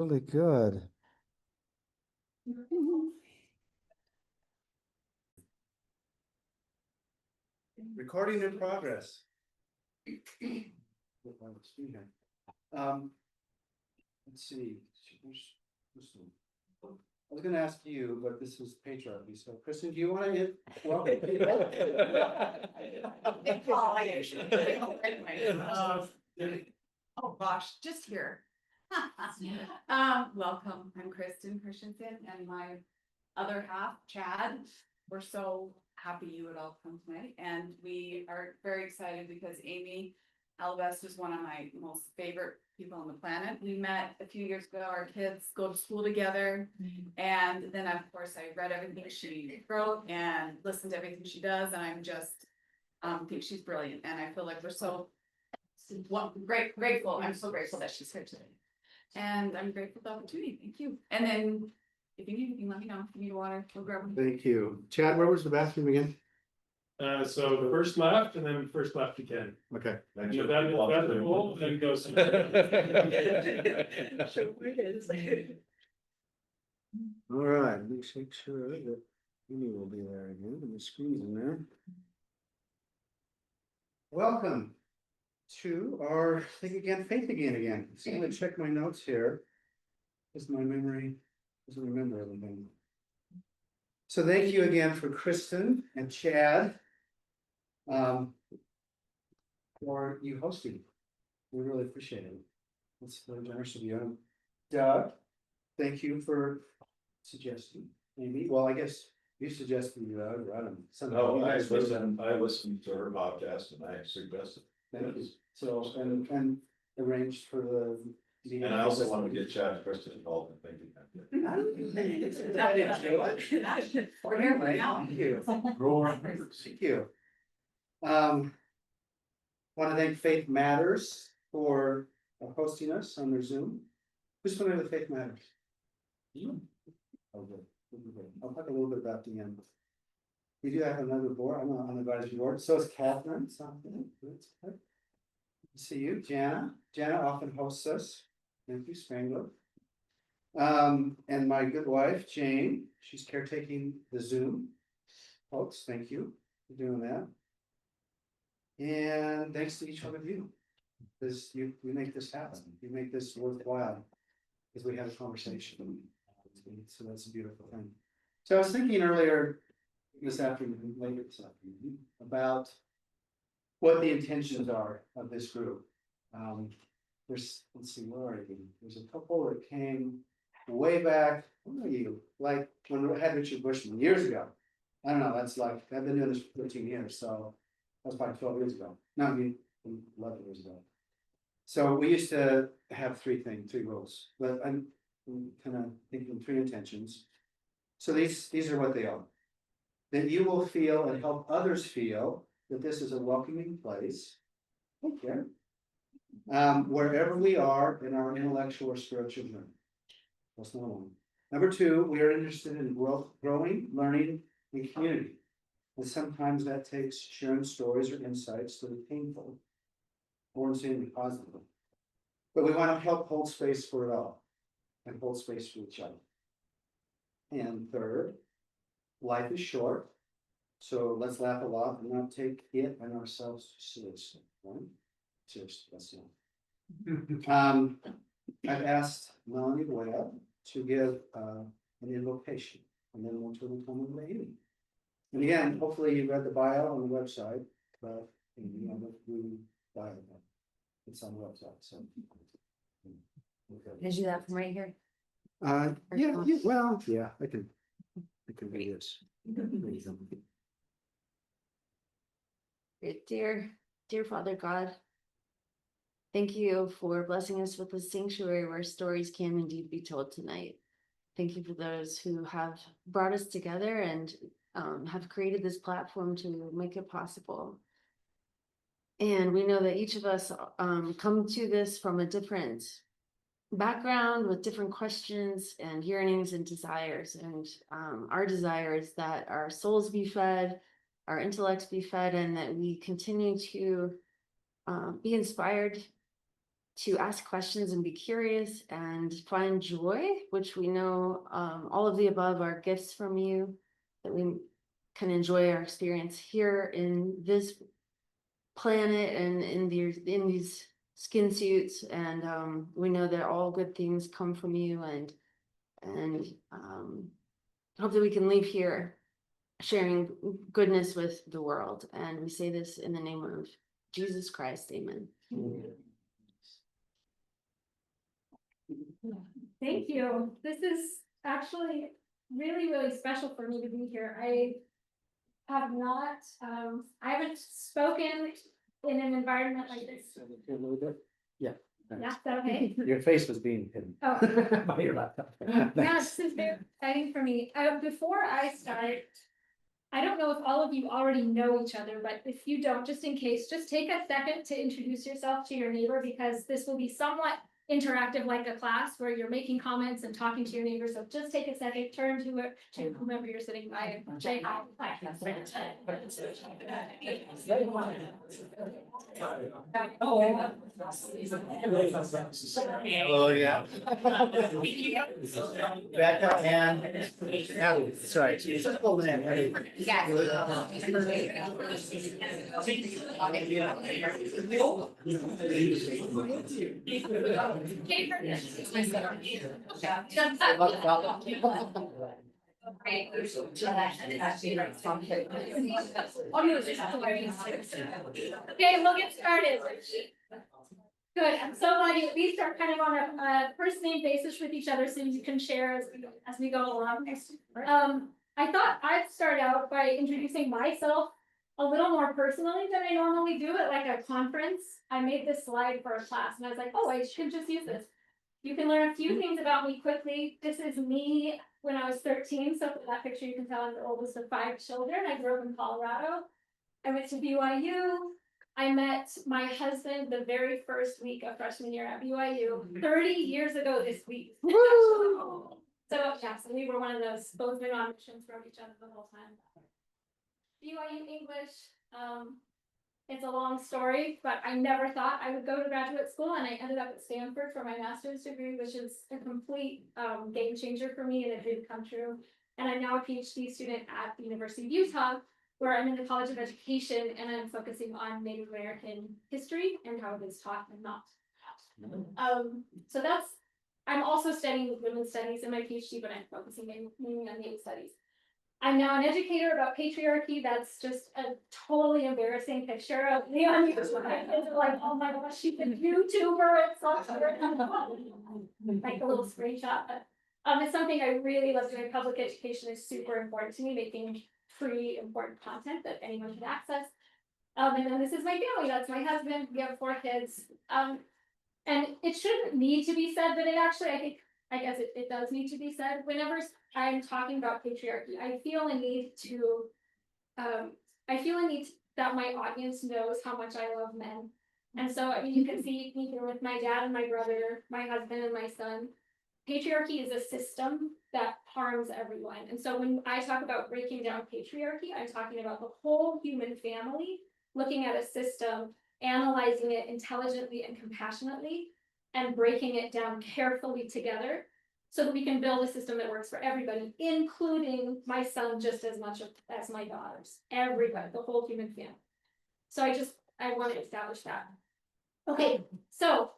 Really good. Recording in progress. Let's see. I was going to ask you, but this is patriarchy. So, Kristen, do you want to hit? Oh gosh, just here. Welcome. I'm Kristen Christensen and my other half, Chad. We're so happy you would all come tonight, and we are very excited because Amy Allebest is one of my most favorite people on the planet. We met a few years ago. Our kids go to school together, and then of course I read everything she wrote and listened to everything she does, and I'm just think she's brilliant, and I feel like we're so grateful. I'm so grateful that she's here today. And I'm grateful for the opportunity. Thank you. And then if you need anything, let me know. If you need water, we'll grab one. Thank you. Chad, where was the bathroom again? So the first left and then first left again. Okay. And if that is full, then go. So where is it? All right. Let me make sure that Amy will be there again. Let me squeeze in there. Welcome to our Think Again, Faith Again. So I'm going to check my notes here because my memory doesn't remember everything. So thank you again for Kristen and Chad for you hosting. We really appreciate it. It's very generous of you. Doug, thank you for suggesting Amy. Well, I guess you suggested Doug, right? No, I listened to her podcast and I suggested. Thank you. So, and arranged for the. And I also want to get Chad Kristen involved in thinking. We're here right now. Thank you. Thank you. Want to thank Faith Matters for hosting us on their Zoom. Who's familiar with Faith Matters? You. Okay. I'll talk a little bit about the end. We do have another board. I'm on the advisory board. So is Catherine. See you, Jana. Jana often hosts us. Thank you, Spangler. And my good wife, Jane, she's caretaking the Zoom. Folks, thank you for doing that. And thanks to each one of you. Because you make this happen. You make this worthwhile because we have a conversation. So that's a beautiful thing. So I was thinking earlier this afternoon, later this afternoon, about what the intentions are of this group. Let's see, where are you? There's a couple that came way back. Where are you? Like when we had Richard Bushman years ago. I don't know, that's like, I've been doing this for 13 years, so that's probably 12 years ago. No, I mean 11 years ago. So we used to have three rules, but I'm kind of thinking three intentions. So these are what they are. That you will feel and help others feel that this is a welcoming place. Okay. Wherever we are in our intellectual or spiritual journey. That's number one. Number two, we are interested in growing, learning, and community. And sometimes that takes sharing stories or insights that are painful or insanely positive. But we want to help hold space for it all and hold space for each other. And third, life is short. So let's laugh a lot and not take it and ourselves seriously. Right? Seriously, that's it. I've asked Melanie Webb to give an invocation, and then we'll turn the time over to Amy. And again, hopefully you read the bio on the website, but the bio, it's on the website. So Can I do that from right here? Well, yeah, I can read this. Great. Dear Father God, thank you for blessing us with a sanctuary where stories can indeed be told tonight. Thank you for those who have brought us together and have created this platform to make it possible. And we know that each of us come to this from a different background with different questions and yearnings and desires. And our desire is that our souls be fed, our intellects be fed, and that we continue to be inspired to ask questions and be curious and find joy, which we know all of the above are gifts from you, that we can enjoy our experience here in this planet and in these skin suits. And we know that all good things come from you, and hope that we can leave here sharing goodness with the world. And we say this in the name of Jesus Christ. Amen. Thank you. This is actually really, really special for me to be here. I haven't spoken in an environment like this. A little bit? Yeah. Yeah, is that okay? Your face was being hidden. Oh. By your laptop. Yeah, Thanks. this is very exciting for me. Before I start, I don't know if all of you already know each other, but if you don't, just in case, just take a second to introduce yourself to your neighbor, because this will be somewhat interactive, like a class where you're making comments and talking to your neighbor. So just take a second, turn to whomever you're sitting by and say hi. Oh, yeah. Becca and Ellie, sorry. Oh, man. Okay, we'll get started. Good, I'm so glad you at least are kind of on a first name basis with each other, so you can share as we go along. I thought I'd start out by introducing myself a little more personally than I normally do at like a conference. I made this slide for a class and I was like, oh, I should just use this. You can learn a few things about me quickly. This is me when I was 13. So from that picture, you can tell I'm the oldest of 5 children. I grew up in Colorado. I went to BYU. I met my husband the very first week of freshman year at BYU, 30 years ago this week. So yeah, so we were one of those, both been on missions from each other the whole time. BYU English, it's a long story, but I never thought I would go to graduate school, and I ended up at Stanford for my master's degree, which is a complete game changer for me, and it did come true. And I'm now a PhD student at the University of Utah, where I'm in the College of Education, and I'm focusing on Native American history and how it is taught and not. So I'm also studying women's studies in my PhD, but I'm focusing mainly on Native studies. I'm now an educator about patriarchy. That's just a totally embarrassing picture of me on YouTube. It's like, oh my gosh, she's a YouTuber. It's like a little screenshot. But it's something I really love doing. Public education is super important to me, making free, important content that anyone can access. And then this is my family. That's my husband. We have 4 kids. And it shouldn't need to be said, but it actually, I guess it does need to be said. Whenever I'm talking about patriarchy, I feel a need that my audience knows how much I love men. And so, I mean, you can see me here with my dad and my brother, my husband and my son. Patriarchy is a system that harms everyone. And so when I talk about breaking down patriarchy, I'm talking about the whole human family, looking at a system, analyzing it intelligently and compassionately, and breaking it down carefully together so that we can build a system that works for everybody, including my son just as much as my daughters, everybody, the whole human family. So I want to establish that. Okay, so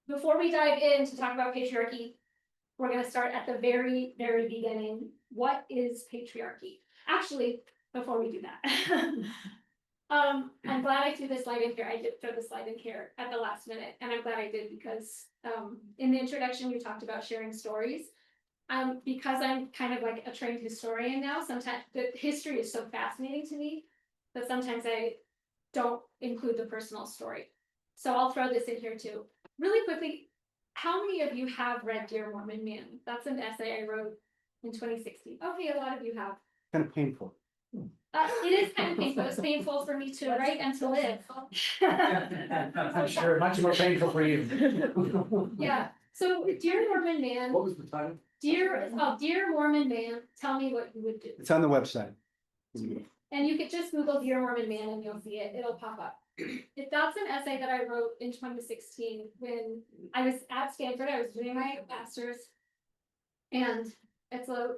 before we dive in to talk about patriarchy, we're going to start at the very, very beginning. What is patriarchy? Actually, before we do that, I'm glad I threw this slide in here. I did throw the slide in here at the last minute, and I'm glad I did because in the introduction, we talked about sharing stories. Because I'm kind of like a trained historian now, sometimes the history is so fascinating to me that sometimes I don't include the personal story. So I'll throw this in here too. Really quickly, how many of you have read Dear Mormon Man? That's an essay I wrote in 2016. Okay, a lot of you have. Kind of painful. It is kind of painful. It's painful for me to write and to live. I'm sure much more painful for you. Yeah. So Dear Mormon Man. What was the title? Dear Mormon Man, tell me what you would do. It's on the website. And you could just Google Dear Mormon Man and you'll see it. It'll pop up. That's an essay that I wrote in 2016 when I was at Stanford. I was doing my master's. And it's a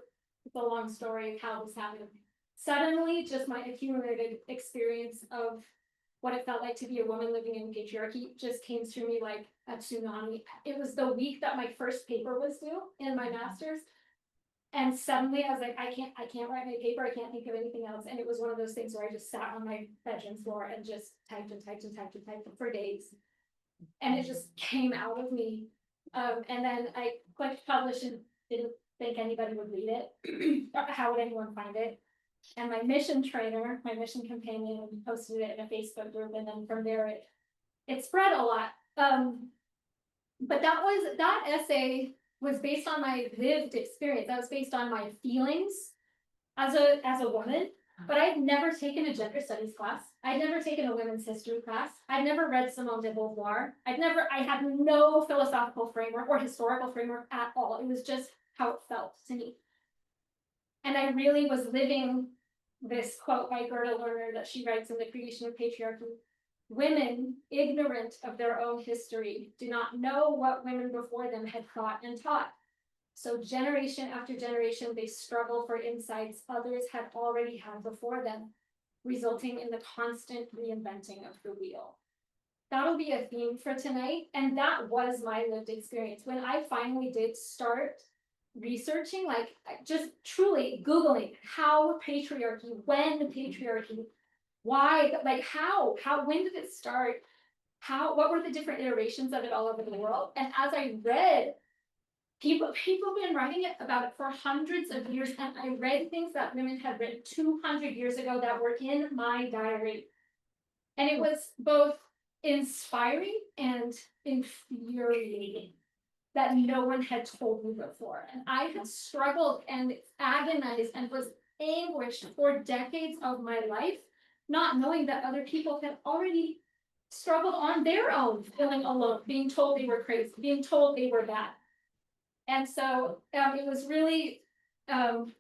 long story of how this happened. Suddenly, just my accumulated experience of what it felt like to be a woman living in patriarchy just came through me like a tsunami. It was the week that my first paper was due in my master's. And suddenly I was like, I can't write my paper. I can't think of anything else. And it was one of those things where I just sat on my bedroom floor and just typed for days. And it just came out of me. And then I clicked publish and didn't think anybody would read it. How would anyone find it? And my mission trainer, my mission companion, posted it in a Facebook group, and then from there it spread a lot. But that essay was based on my lived experience. That was based on my feelings as a woman. But I'd never taken a gender studies class. I'd never taken a women's history class. I'd never read Simone de Beauvoir. I had no philosophical framework or historical framework at all. It was just how it felt to me. And I really was living this quote by Gerda Lerner that she writes in The Creation of Patriarchy. Women, ignorant of their own history, do not know what women before them had thought and taught. So generation after generation, they struggle for insights others had already had before them, resulting in the constant reinventing of the wheel. That'll be a theme for tonight. And that was my lived experience. When I finally did start researching, like just truly Googling how patriarchy, when patriarchy, why, like how, when did it start? What were the different iterations of it all over the world? And as I read, people have been writing about it for hundreds of years, and I read things that women had written 200 years ago that were in my diary. And it was both inspiring and infuriating that no one had told me before. And I had struggled and agonized and was anguished for decades of my life, not knowing that other people had already struggled on their own, feeling alone, being told they were crazy, being told they were bad. And so it was really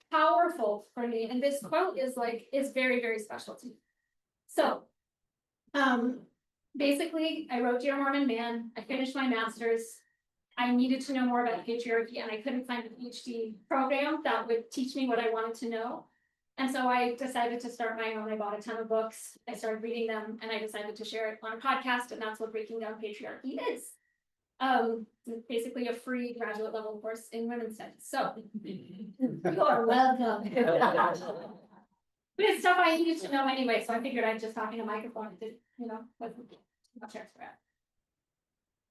powerful for me. And this quote is very, very special to me. So basically, I wrote Dear Mormon Man. I finished my master's. I needed to know more about patriarchy, and I couldn't find a PhD program that would teach me what I wanted to know. And so I decided to start my own. I bought a ton of books. I started reading them, and I decided to share it on a podcast, and that's what Breaking Down Patriarchy is. Basically a free graduate level course in women's studies. So you are welcome. But it's stuff I needed to know anyway, so I figured I'd just talk in a microphone and did, wasn't too much extra.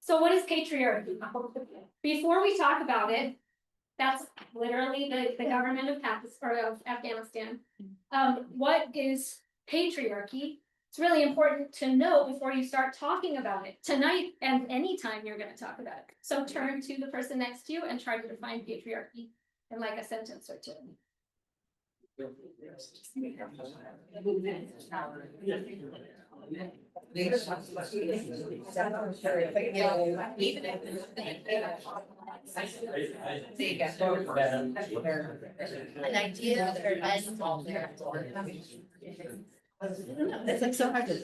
So what is patriarchy? Before we talk about it, that's literally the government of Pakistan or of Afghanistan. What is patriarchy? It's really important to know before you start talking about it tonight and anytime you're going to talk about it. So turn to the person next to you and try to define patriarchy in like a sentence or two. An idea or it's like so hard to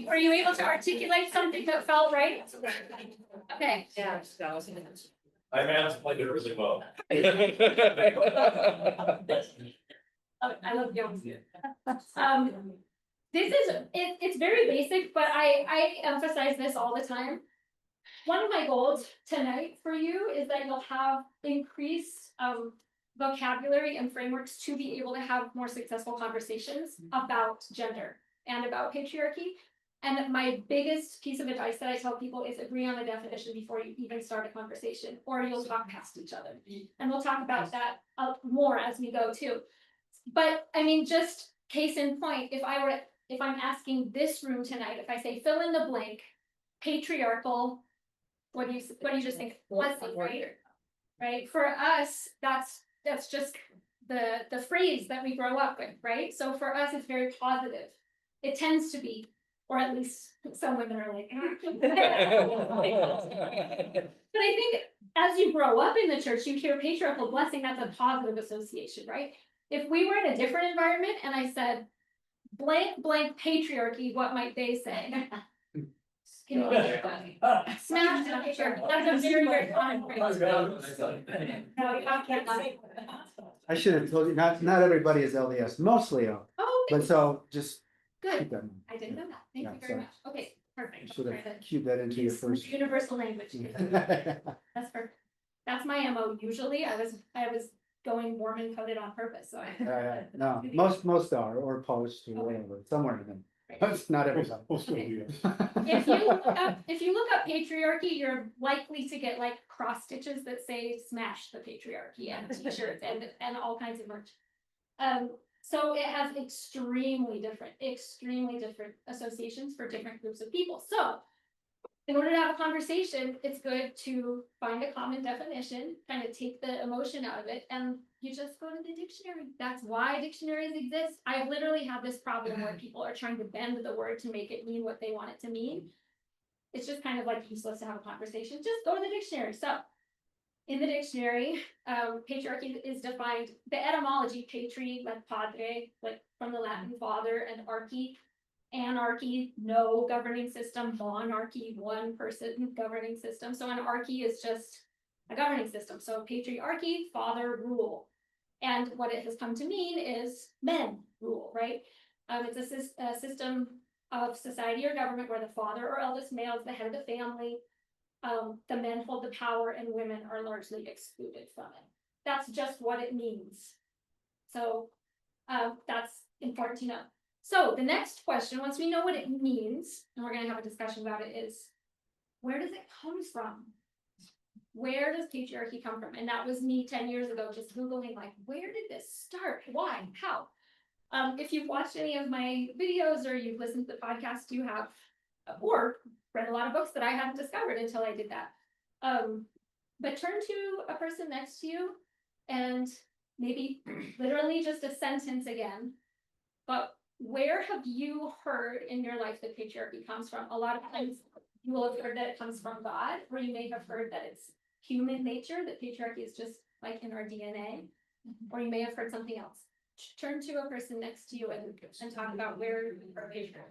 Were you able to articulate something that felt right? Okay. Yeah. My man's played it really well. I love young. It's very basic, but I emphasize this all the time. One of my goals tonight for you is that you'll have increased vocabulary and frameworks to be able to have more successful conversations about gender and about patriarchy. And my biggest piece of advice that I tell people is agree on a definition before you even start a conversation, or you'll talk past each other. And we'll talk about that more as we go too. But I mean, just case in point, if I'm asking this room tonight, if I say fill in the blank, patriarchal, what do you just think? Blessing, right? For us, that's just the phrase that we grow up with, right? So for us, it's very positive. It tends to be. Or at least some women are like. But I think as you grow up in the church, you hear patriarchal blessing, that's a positive association, right? If we were in a different environment and I said, blank, blank patriarchy, what might they say? Smash the patriarchy, that's a very, very common phrase. I should have told you, not everybody is LDS, mostly are, Oh, but so just keep good, that in I didn't know that, thank Yeah, you very sorry. much, okay, mind. perfect. Should I'll have try to cued that into your use first. universal language. That's perfect. That's my MO usually. I was going Mormon coded on purpose, so I. No, most are, or post or whatever, somewhere in them, but not everybody. Okay. If you look up patriarchy, you're likely to get like cross stitches that say smash the patriarchy and t-shirts and all kinds of merch. So it has extremely different associations for different groups of people. So in order to have a conversation, it's good to find a common definition, kind of take the emotion out of it, and you just go to the dictionary. That's why dictionaries exist. I literally have this problem where people are trying to bend the word to make it mean what they want it to mean. It's just kind of like useless to have a conversation. Just go to the dictionary. So in the dictionary, patriarchy is defined, the etymology, patri, like padre, like from the Latin father, and archy, anarchy, no governing system, monarchy, one person governing system. So an archy is just a governing system. So patriarchy, father rule. And what it has come to mean is men rule, right? It's a system of society or government where the father or eldest male is the head of the family. The men hold the power and women are largely excluded from it. That's just what it means. So that's important to know. So the next question, once we know what it means, and we're going to have a discussion about it, is where does it come from? Where does patriarchy come from? And that was me 10 years ago, just Googling, like, where did this start? Why? How? If you've watched any of my videos or you've listened to the podcast, you have, or read a lot of books that I hadn't discovered until I did that. But turn to a person next to you and maybe literally just a sentence again. But where have you heard in your life that patriarchy comes from? A lot of times you will have heard that it comes from God, or you may have heard that it's human nature, that patriarchy is just like in our DNA, or you may have heard something else. Turn to a person next to you and talk about where you heard patriarchy.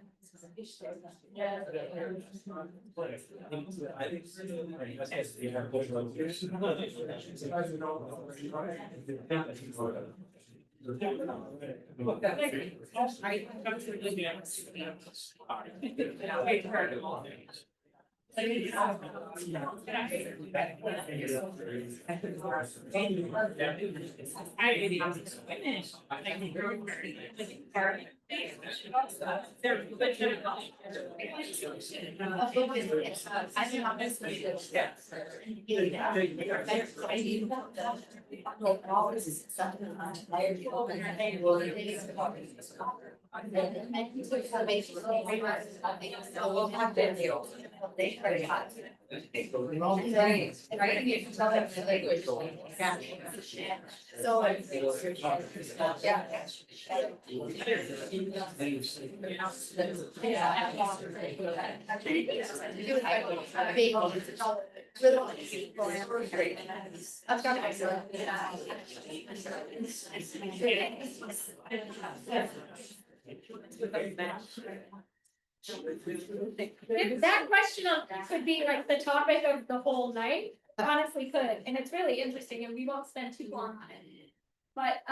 That question could be like the topic of the whole night, honestly could, and it's really interesting and we won't spend too long on it. But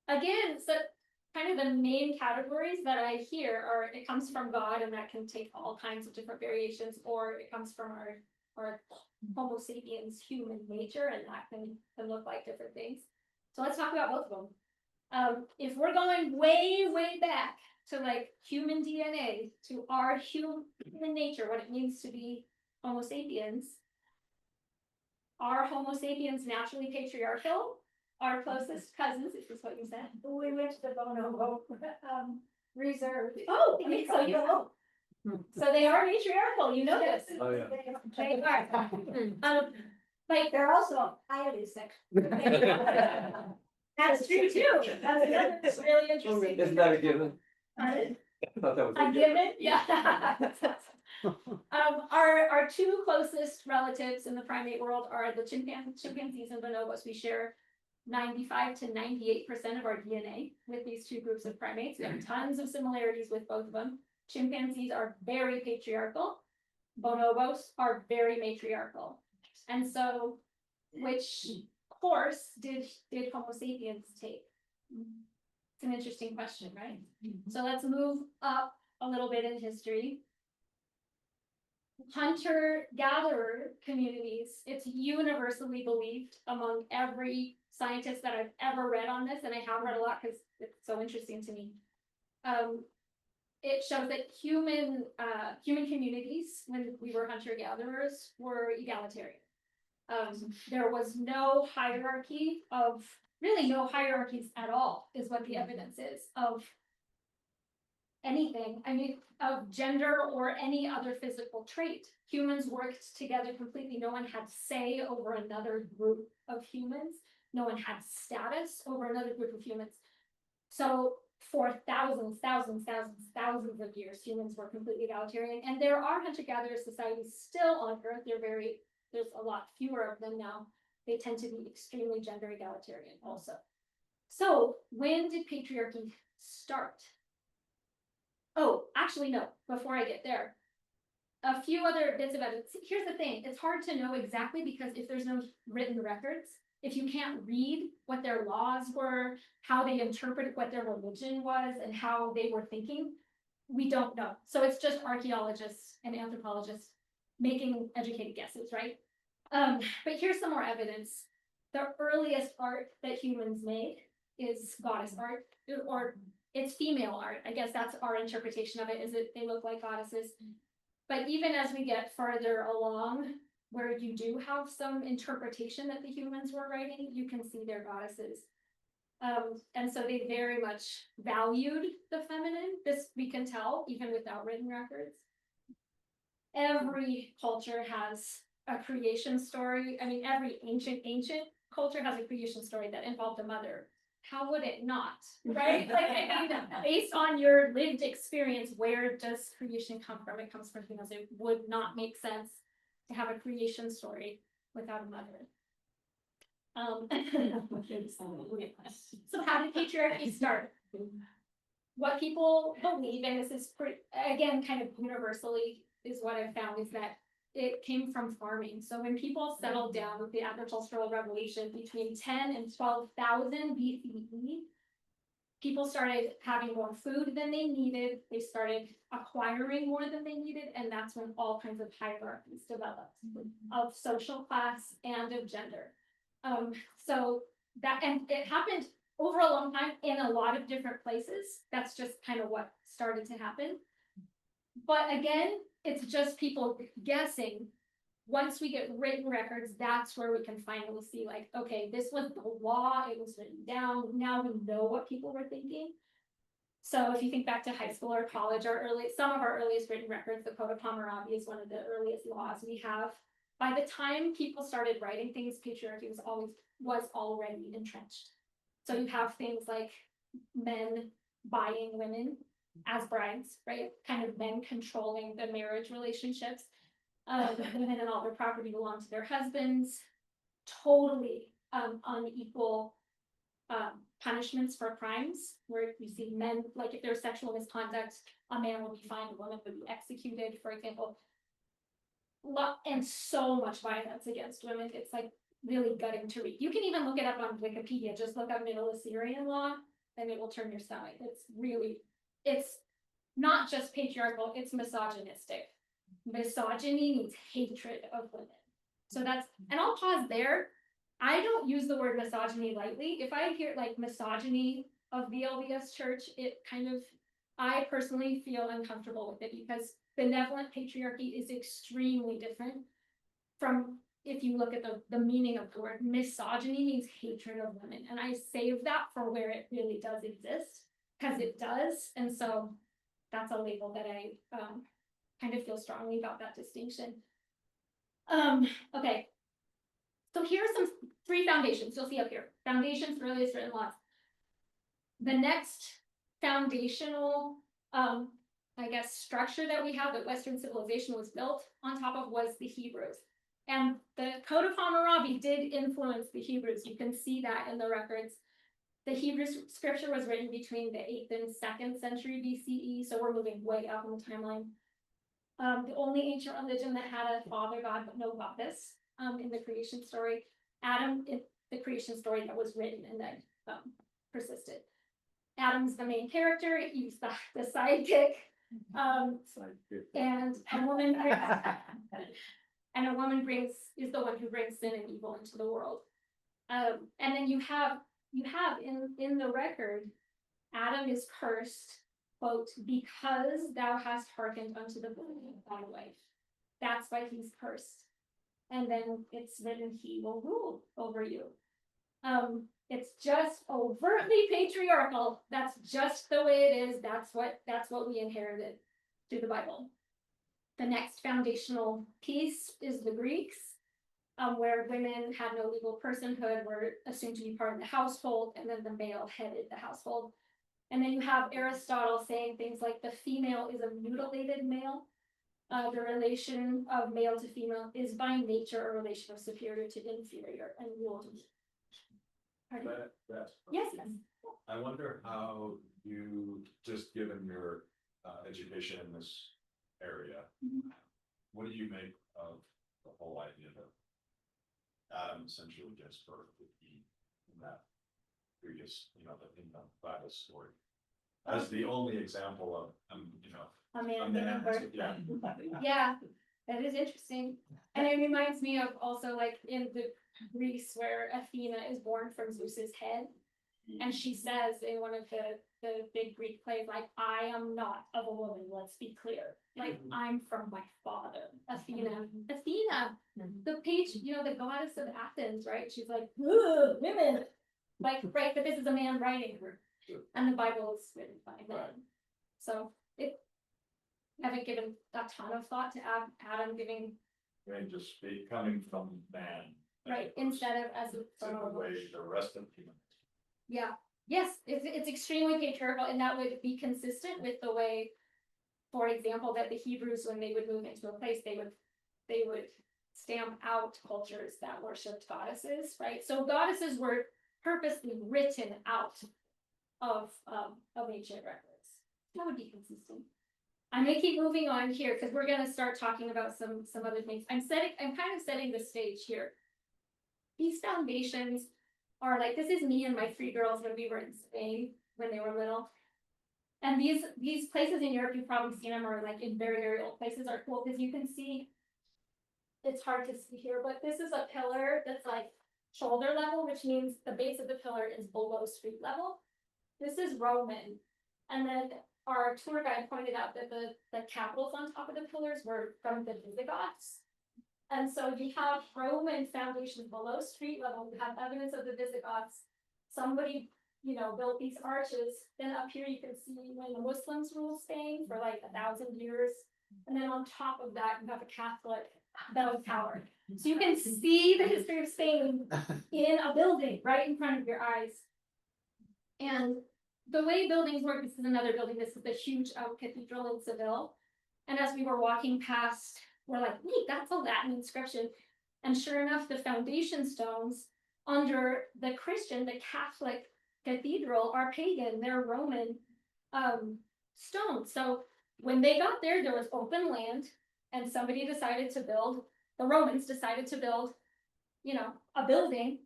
again, so kind of the main categories that I hear are it comes from God, and that can take all kinds of different variations, or it comes from our Homo sapiens human nature, and that can look like different things. So let's talk about both of them. If we're going way, way back to like human DNA, to our human nature, what it means to be Homo sapiens, are Homo sapiens naturally patriarchal? Our closest cousins, if this is what you said. We went to the bonobo reserve. Oh, okay, so you know. So they are matriarchal, you know this. Oh, yeah. They are. Like They're also highly sexual. that's true too. That's really interesting. Isn't that a given? I thought that was. I give it, yeah. Our two closest relatives in the primate world are the chimpanzees and bonobos. We share 95 to 98% of our DNA with these two groups of primates. We have tons of similarities with both of them. Chimpanzees are very patriarchal. Bonobos are very matriarchal. And so, which course did Homo sapiens take? It's an interesting question, right? So let's move up a little bit in history. Hunter-gatherer communities, it's universally believed among every scientist that I've ever read on this, and I have read a lot because it's so interesting to me. It shows that human communities, when we were hunter-gatherers, were egalitarian. There was no hierarchy really no hierarchies at all, is what the evidence is, of anything, I mean, of gender or any other physical trait. Humans worked together completely. No one had say over another group of humans. No one had status over another group of humans. So for thousands of years, humans were completely egalitarian. And there are hunter-gatherer societies still on Earth. There's a lot fewer of them now. They tend to be extremely gender egalitarian also. So when did patriarchy start? Oh, actually, no, before I get there, a few other bits of evidence. Here's the thing, it's hard to know exactly because if there's no written records, if you can't read what their laws were, how they interpreted what their religion was, and how they were thinking, we don't know. So it's just archaeologists and anthropologists making educated guesses, right? But here's some more evidence. The earliest art that humans made is goddess art, or it's female art. I guess that's our interpretation of it, is that they look like goddesses. But even as we get farther along, where you do have some interpretation that the humans were writing, you can see their goddesses. And so they very much valued the feminine. This we can tell even without written records. Every culture has a creation story. I mean, every ancient culture has a creation story that involved a mother. How would it not, right? Like, I mean, based on your lived experience, where does creation come from? It comes from humans. It would not make sense to have a creation story without a mother. So how did patriarchy start? What people believe, and this is again kind of universally is what I've found, is that it came from farming. So when people settled down with the agricultural revolution between 10 and 12,000 BCE, people started having more food than they needed. They started acquiring more than they needed. And that's when all kinds of hierarchies developed of social class and of gender. So that, and it happened over a long time in a lot of different places. That's just kind of what started to happen. But again, it's just people guessing. Once we get written records, that's where we can finally see, like, okay, this was the law, it was written down, now we know what people were thinking. So if you think back to high school or college, some of our earliest written records, the Code of Hammurabi is one of the earliest laws we have. By the time people started writing things, patriarchy was already entrenched. So you have things like men buying women as brides, right? Kind of men controlling the marriage relationships. Women and all their property belong to their husbands. Totally unequal punishments for crimes, where you see men, like if there's sexual misconduct, a man would be fined, a woman would be executed, for example. And so much violence against women. It's like really gutting to read. You can even look it up on Wikipedia. Just look up Middle Assyrian law, and it will turn your stomach. It's not just patriarchal, it's misogynistic. Misogyny means hatred of women. So that's, and I'll pause there. I don't use the word misogyny lightly. If I hear like misogyny of the LDS church, I personally feel uncomfortable with it, because benevolent patriarchy is extremely different from, if you look at the meaning of the word. Misogyny means hatred of women. And I save that for where it really does exist, because it does. And so that's a label that I kind of feel strongly about, that distinction. Okay. So here are some 3 foundations you'll see up here. Foundations for earliest written laws. The next foundational I guess, structure that we have that Western civilization was built on top of was the Hebrews. And the Code of Hammurabi did influence the Hebrews. You can see that in the records. The Hebrew scripture was written between the 8th and 2nd century BCE, so we're moving way up in the timeline. The only ancient religion that had a father god but no goddess in the creation story, Adam, in the creation story that was written and that persisted. Adam's the main character, he's the sidekick, and a woman is the one who brings sin and evil into the world. And then you have in the record, Adam is cursed, quote, because thou hast hearkened unto the voice of thy wife. That's why he's cursed. And then it's written, he will rule over you. It's just overtly patriarchal. That's just the way it is. That's what we inherited through the Bible. The next foundational piece is the Greeks, where women had no legal personhood, were assumed to be part of the household, and then the male headed the household. And then you have Aristotle saying things like the female is a mutilated male. The relation of male to female is by nature a relation of superior to inferior and ruled. Yes. I wonder how you, just given your education in this area, what do you make of the whole idea that Adam essentially gives birth to Eve in that previous, in the Bible story, as the only example of, A man a giving man, birth. yeah. Yeah, that is interesting. And it reminds me of also like in the Greece where Athena is born from Zeus's head. And she says in one of the big Greek plays, like, I am not of a woman, let's be clear. Like, I'm from my father, Athena. Athena, the the goddess of Athens, right? She's like, ugh, women. Like, right, but this is a man writing her. And the Bible is written by a man. So haven't given a ton of thought to Adam giving. Just coming from man. Right, instead of as a way the rest of humanity. Yeah, yes, it's extremely patriarchal, and that would be consistent with the way, for example, that the Hebrews, when they would move into a place, they would stamp out cultures that worshipped goddesses, right? So goddesses were purposely written out of ancient records. That would be consistent. I'm gonna keep moving on here because we're gonna start talking about some other things. I'm kind of setting the stage here. These foundations are like, this is me and my 3 girls when we were in Spain when they were little. And these places in Europe, you've probably seen them, or like in very, very old places, are cool because you can see, it's hard to see here, but this is a pillar that's like shoulder level, which means the base of the pillar is below street level. This is Roman. And then our tour guide pointed out that the capitals on top of the pillars were from the Visigoths. And so you have Roman foundations below street level. You have evidence of the Visigoths. Somebody, built these arches. Then up here you can see when the Muslims ruled Spain for like 1,000 years. And then on top of that, you have a Catholic bell tower. So you can see the history of Spain in a building right in front of your eyes. And the way buildings work, this is another building. This is the huge cathedral in Seville. And as we were walking past, we're like, wait, that's a Latin inscription. And sure enough, the foundation stones under the Catholic cathedral are pagan. They're Roman stones. So when they got there, there was open land, and somebody decided to build, the Romans decided to build, a building.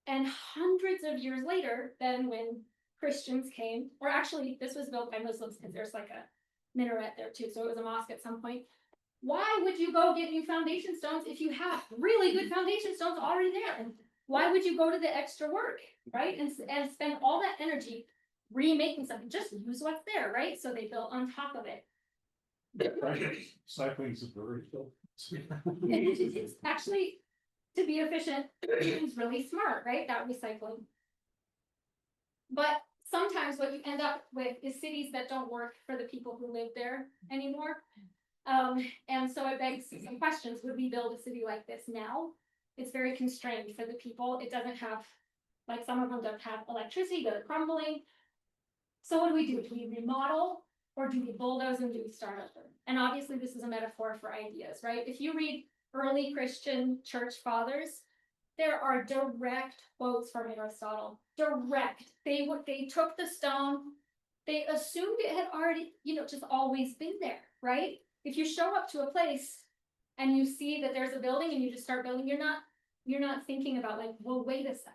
And hundreds of years later, then when Christians came, or actually this was built by Muslims because there's like a minaret there too, so it was a mosque at some point. Why would you go get new foundation stones if you have really good foundation stones already there? And why would you go to the extra work, right? And spend all that energy remaking something? Just use what's there, right? So they built on top of it. Cycling is very cool. It's actually, to be efficient, it's really smart, right? That recycling. But sometimes what you end up with is cities that don't work for the people who live there anymore. And so it begs some questions. Would we build a city like this now? It's very constrained for the people. It doesn't have, like some of them don't have electricity, they're crumbling. So what do? Do we remodel? Or do we bulldoze and do we start over? And obviously this is a metaphor for ideas, right? If you read early Christian church fathers, there are direct quotes from Aristotle, direct. They took the stone, they assumed it had already, just always been there, right? If you show up to a place and you see that there's a building and you just start building, you're not thinking about like, well, wait a second.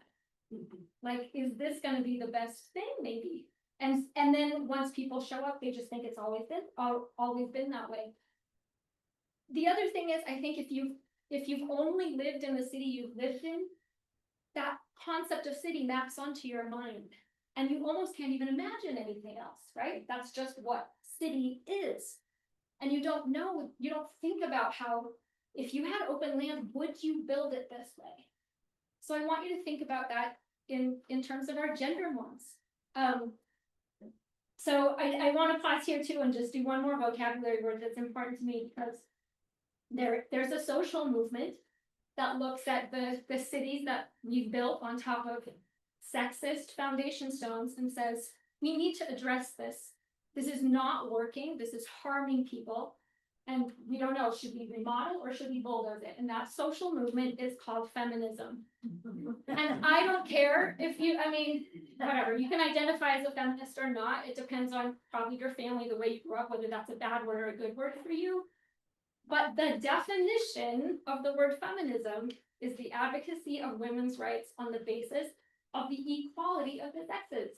Like, is this gonna be the best thing? Maybe. And then once people show up, they just think it's always been that way. The other thing is, I think if you've only lived in the city you've lived in, that concept of city maps onto your mind. And you almost can't even imagine anything else, right? That's just what city is. And you don't think about how, if you had open land, would you build it this way? So I want you to think about that in terms of our gender norms. So I want to pause here too and just do one more vocabulary word that's important to me, because there's a social movement that looks at the cities that we've built on top of sexist foundation stones and says, we need to address this. This is not working. This is harming people. And we don't know, should we remodel or should we bulldoze it? And that social movement is called feminism. And I don't care if whatever, you can identify as a feminist or not. It depends on probably your family, the way you grew up, whether that's a bad word or a good word for you. But the definition of the word feminism is the advocacy of women's rights on the basis of the equality of the sexes.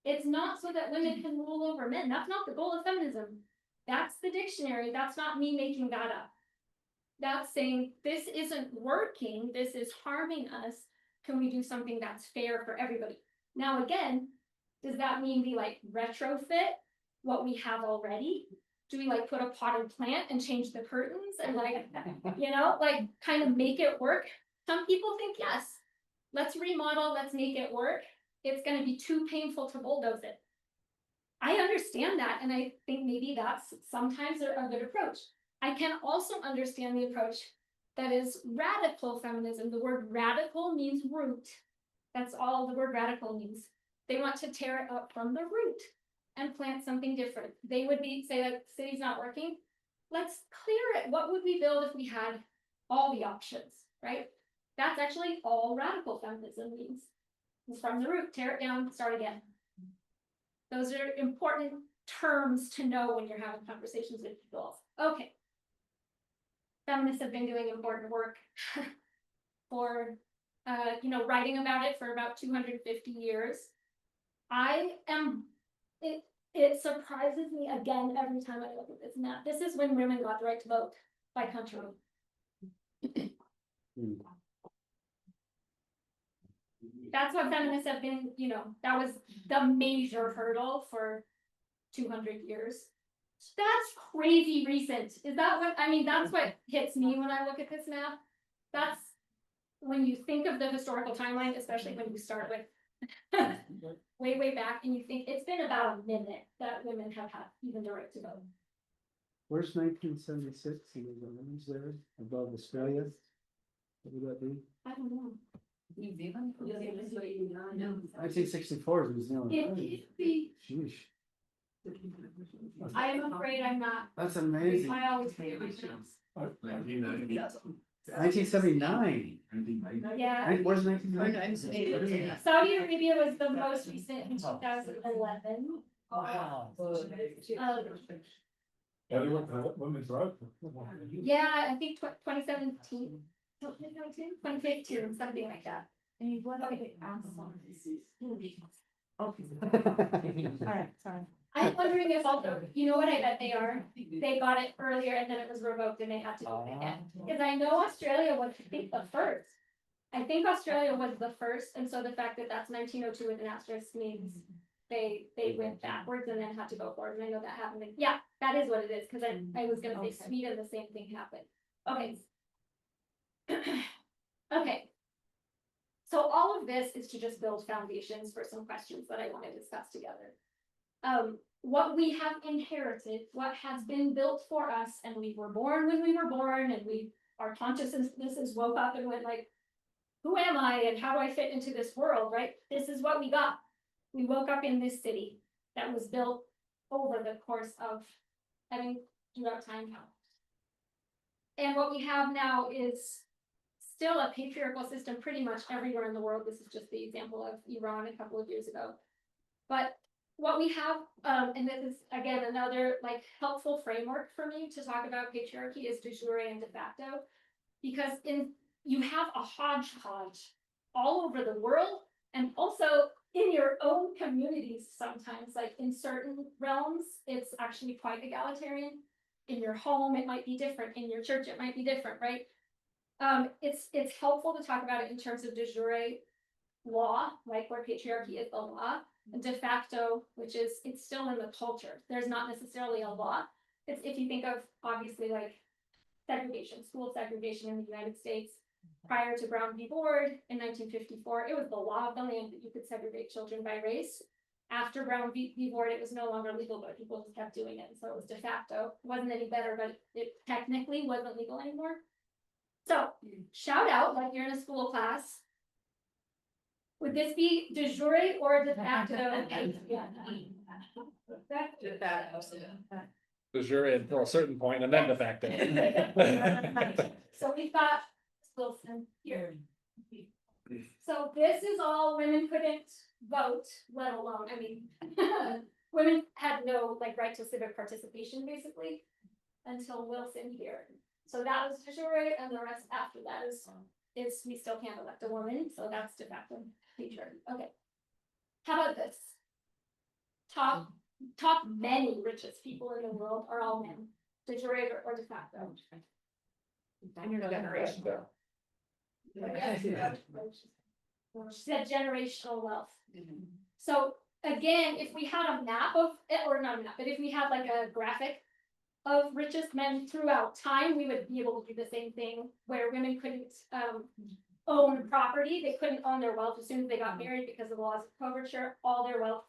It's not so that women can rule over men. That's not the goal of feminism. That's the dictionary. That's not me making that up. That's saying this isn't working. This is harming us. Can we do something that's fair for everybody? Now, again, does that mean we like retrofit what we have already? Do we like put a potted plant and change the curtains and like, kind of make it work? Some people think yes. Let's remodel. Let's make it work. It's going to be too painful to bulldoze it. I understand that, and I think maybe that's sometimes a good approach. I can also understand the approach that is radical feminism. The word radical means root. That's all the word radical means. They want to tear it up from the root and plant something different. They would say that the city's not working. Let's clear it. What would we build if we had all the options, right? That's actually all radical feminism means. It's from the root, tear it down, start again. Those are important terms to know when you're having conversations with people. Okay. Feminists have been doing important work for, writing about it for about 250 years. It surprises me again every time I look at this map. This is when women got the right to vote by country. That's what feminists have been, that was the major hurdle for 200 years. That's crazy recent. Is that what, that's what hits me when I look at this map. That's when you think of the historical timeline, especially when you start with way back and you think it's been about a minute that women have had even the right to vote. Where's 1976? And the women's there above Australia? What would that be? I don't know. New Zealand? 1964 is New Zealand. Sheesh. I am afraid I'm not. That's amazing. I always say my chance. 1979. Yeah. Where's 1979? Saudi Arabia was the most recent in 2011. Women's rights. Yeah, I think 2017. 2015, something like that. Okay. Alright, sorry. I'm wondering if also, you know what I bet they are? They got it earlier and then it was revoked and they had to do it again. Because I know Australia was, I think, the first. I think Australia was the first, and so the fact that that's 1902 with an asterisk means they went backwards and then had to go forward. And I know that happened. Yeah, that is what it is, because I was going to say Sweden, the same thing happened. Okay. Okay. So all of this is to just build foundations for some questions that I want to discuss together. What we have inherited, what has been built for us, and we were born when we were born, and our consciousness is woke up and went like, who am I and how do I fit into this world, right? This is what we got. We woke up in this city that was built over the course of, throughout time. And what we have now is still a patriarchal system pretty much everywhere in the world. This is just the example of Iran a couple of years ago. But what we have, and this is again another like helpful framework for me to talk about patriarchy, is de jure and de facto, because you have a hodgepodge all over the world, and also in your own communities sometimes, like in certain realms, it's actually quite egalitarian. In your home, it might be different. In your church, it might be different, right? It's helpful to talk about it in terms of de jure law, like where patriarchy is the law, and de facto, which is it's still in the culture. There's not necessarily a law. It's if you think of obviously like segregation, school segregation in the United States prior to Brown v. Board in 1954, it was the law of the land that you could segregate children by race. After Brown v. Board, it was no longer legal, but people just kept doing it. So it was de facto. It wasn't any better, but it technically wasn't legal anymore. So shout out like you're in a school class. Would this be de jure or de facto? De jure until a certain point and then de facto. So we've got Wilson here. So this is all women couldn't vote, let alone, women had no like right to civic participation basically until Wilson here. So that was de jure, and the rest after that is we still can't elect a woman, so that's de facto patriarchy. Okay. How about this? Top many richest people in the world are all men. De jure or de facto. And your generation. She said generational wealth. So again, if we had a map of, or not a map, but if we had like a graphic of richest men throughout time, we would be able to do the same thing where women couldn't own property. They couldn't own their wealth as soon as they got married because of the laws of coverture. All their wealth,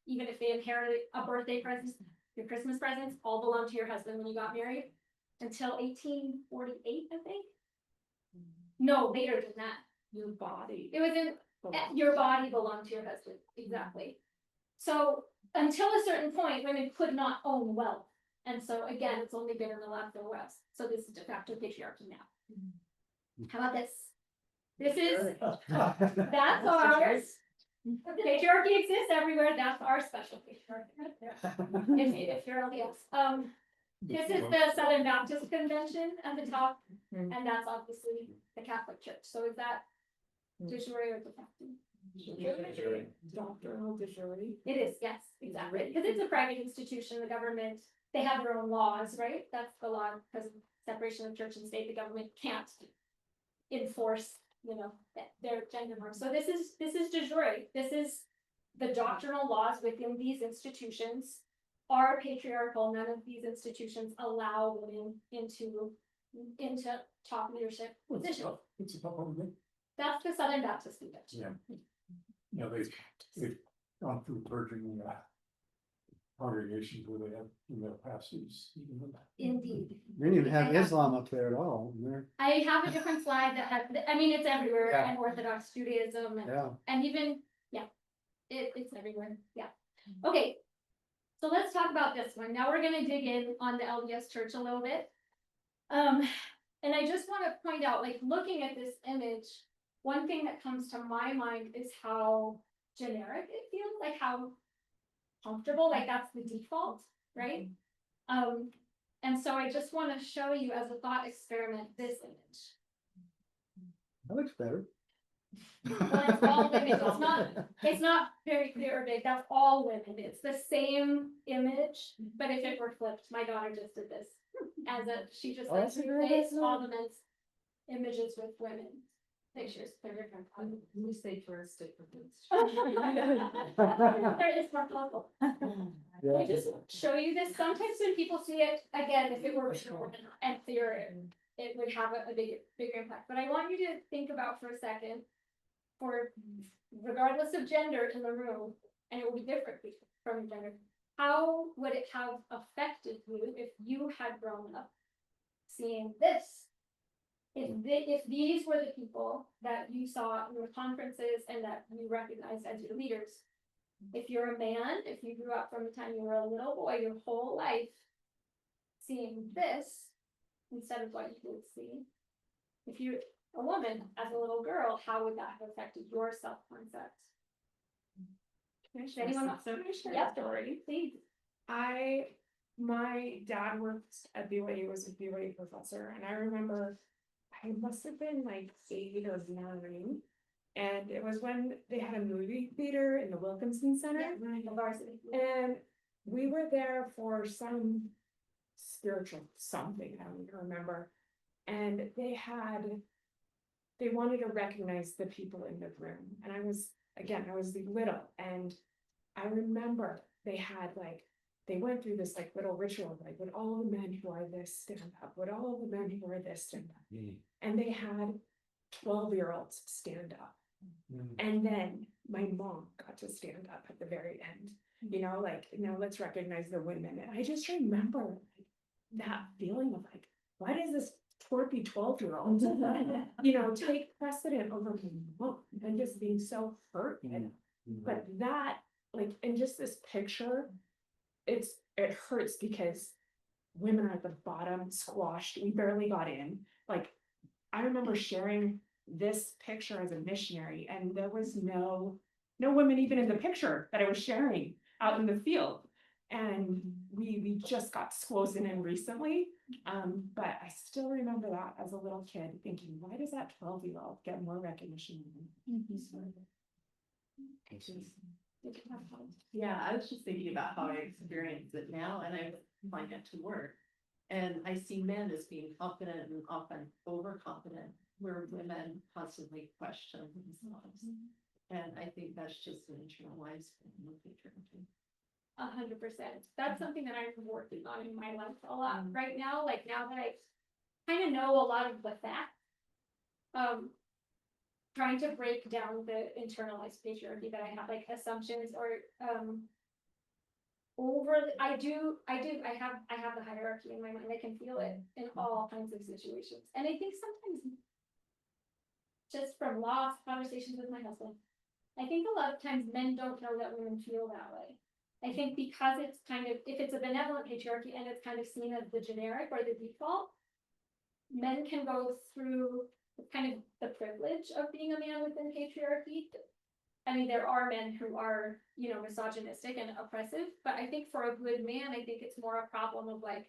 even if they inherited a birthday present, your Christmas presents, all belonged to your husband when you got married until 1848, I think. No, later than that. Your body. It was in your body belonged to your husband, exactly. So until a certain point, women could not own wealth. And so again, it's only been in the left and west. So this is de facto patriarchy now. How about this? This is, that's ours. Patriarchy exists everywhere. That's our special patriarchy. If you're LDS. This is the Southern Baptist Convention at the top, and that's obviously the Catholic Church. So is that de jure or de facto? Doctrinal de jure. It is, yes, exactly. Because it's a private institution, the government, they have their own laws, right? That's the law, because of separation of church and state, the government can't enforce, their gender norms. So this is de jure. This is the doctrinal laws within these institutions are patriarchal. None of these institutions allow women into top leadership positions. That's the Southern Baptist Convention. Yeah. They've gone through purging congregations where they have female pastors. Indeed. We didn't even have Islam up there at all. I have a different slide that has, it's everywhere, Yeah. and Orthodox Judaism, and even, it's everywhere, Okay, so let's talk about this one. Now we're gonna dig in on the LDS Church a little bit. And I just wanna point out, like, looking at this image, one thing that comes to my mind is how generic it feels, like how comfortable, like that's the default, right? And so I just want to show you as a thought experiment this image. That looks better. Well, it's all women. It's not very clear or big. That's all women. It's the same image, but if it were flipped, my daughter just did this. She just like replaced all the men's images with women pictures. They're different. We say first difference. There is more puzzle. I just show you this. Sometimes when people see it, again, if it were and theory, it would have a bigger impact. But I want you to think about for a second, for regardless of gender in the room, and it will be different from gender, how would it have affected you if you had grown up seeing this? If these were the people that you saw in your conferences and that you recognized as your leaders, If you're a man, if you grew up from the time you were a little boy, your whole life seeing this instead of what you would see. If you're a woman as a little girl, how would that have affected your self-concept? Does anyone want to share a story, please? My dad worked at BYU, was a BYU professor, and I remember I must have been like 8 or 9. And it was when they had a movie theater in the Wilkinson Center. The varsity. And we were there for some spiritual something, I don't even remember. And they wanted to recognize the people in the room. And I was little, and I remember they went through this like little ritual, like, would all the men who are this stand up? Would all the men who are this stand up? And they had 12-year-olds stand up. And then my mom got to stand up at the very end, like, let's recognize the women. And I just remember that feeling of like, why does this twerpy 12-year-old, take precedent over my mom, and just being so hurt. But that, like, and just this picture, it hurts because women are at the bottom, squashed, we barely got in. Like, I remember sharing this picture as a missionary, and there was no women even in the picture that I was sharing out in the field. And we just got squozen in recently. But I still remember that as a little kid thinking, why does that 12-year-old get more recognition than me? Yeah, I was just thinking about how I experience it now, and I find it to work. And I see men as being confident and often overconfident, where women constantly question themselves. And I think that's just an internalized form of patriarchy. 100%. That's something that I'm working on in my life a lot right now. Like, now that I kind of know a lot of the facts, trying to break down the internalized patriarchy that I have, like assumptions or I have the hierarchy in my mind. I can feel it in all kinds of situations. And I think sometimes, just from lost conversations with my husband, I think a lot of times men don't know that women feel that way. I think because it's kind of, if it's a benevolent patriarchy and it's kind of seen as the generic or the default, men can go through kind of the privilege of being a man within patriarchy. I mean, there are men who are, misogynistic and oppressive, but I think for a good man, I think it's more a problem of like,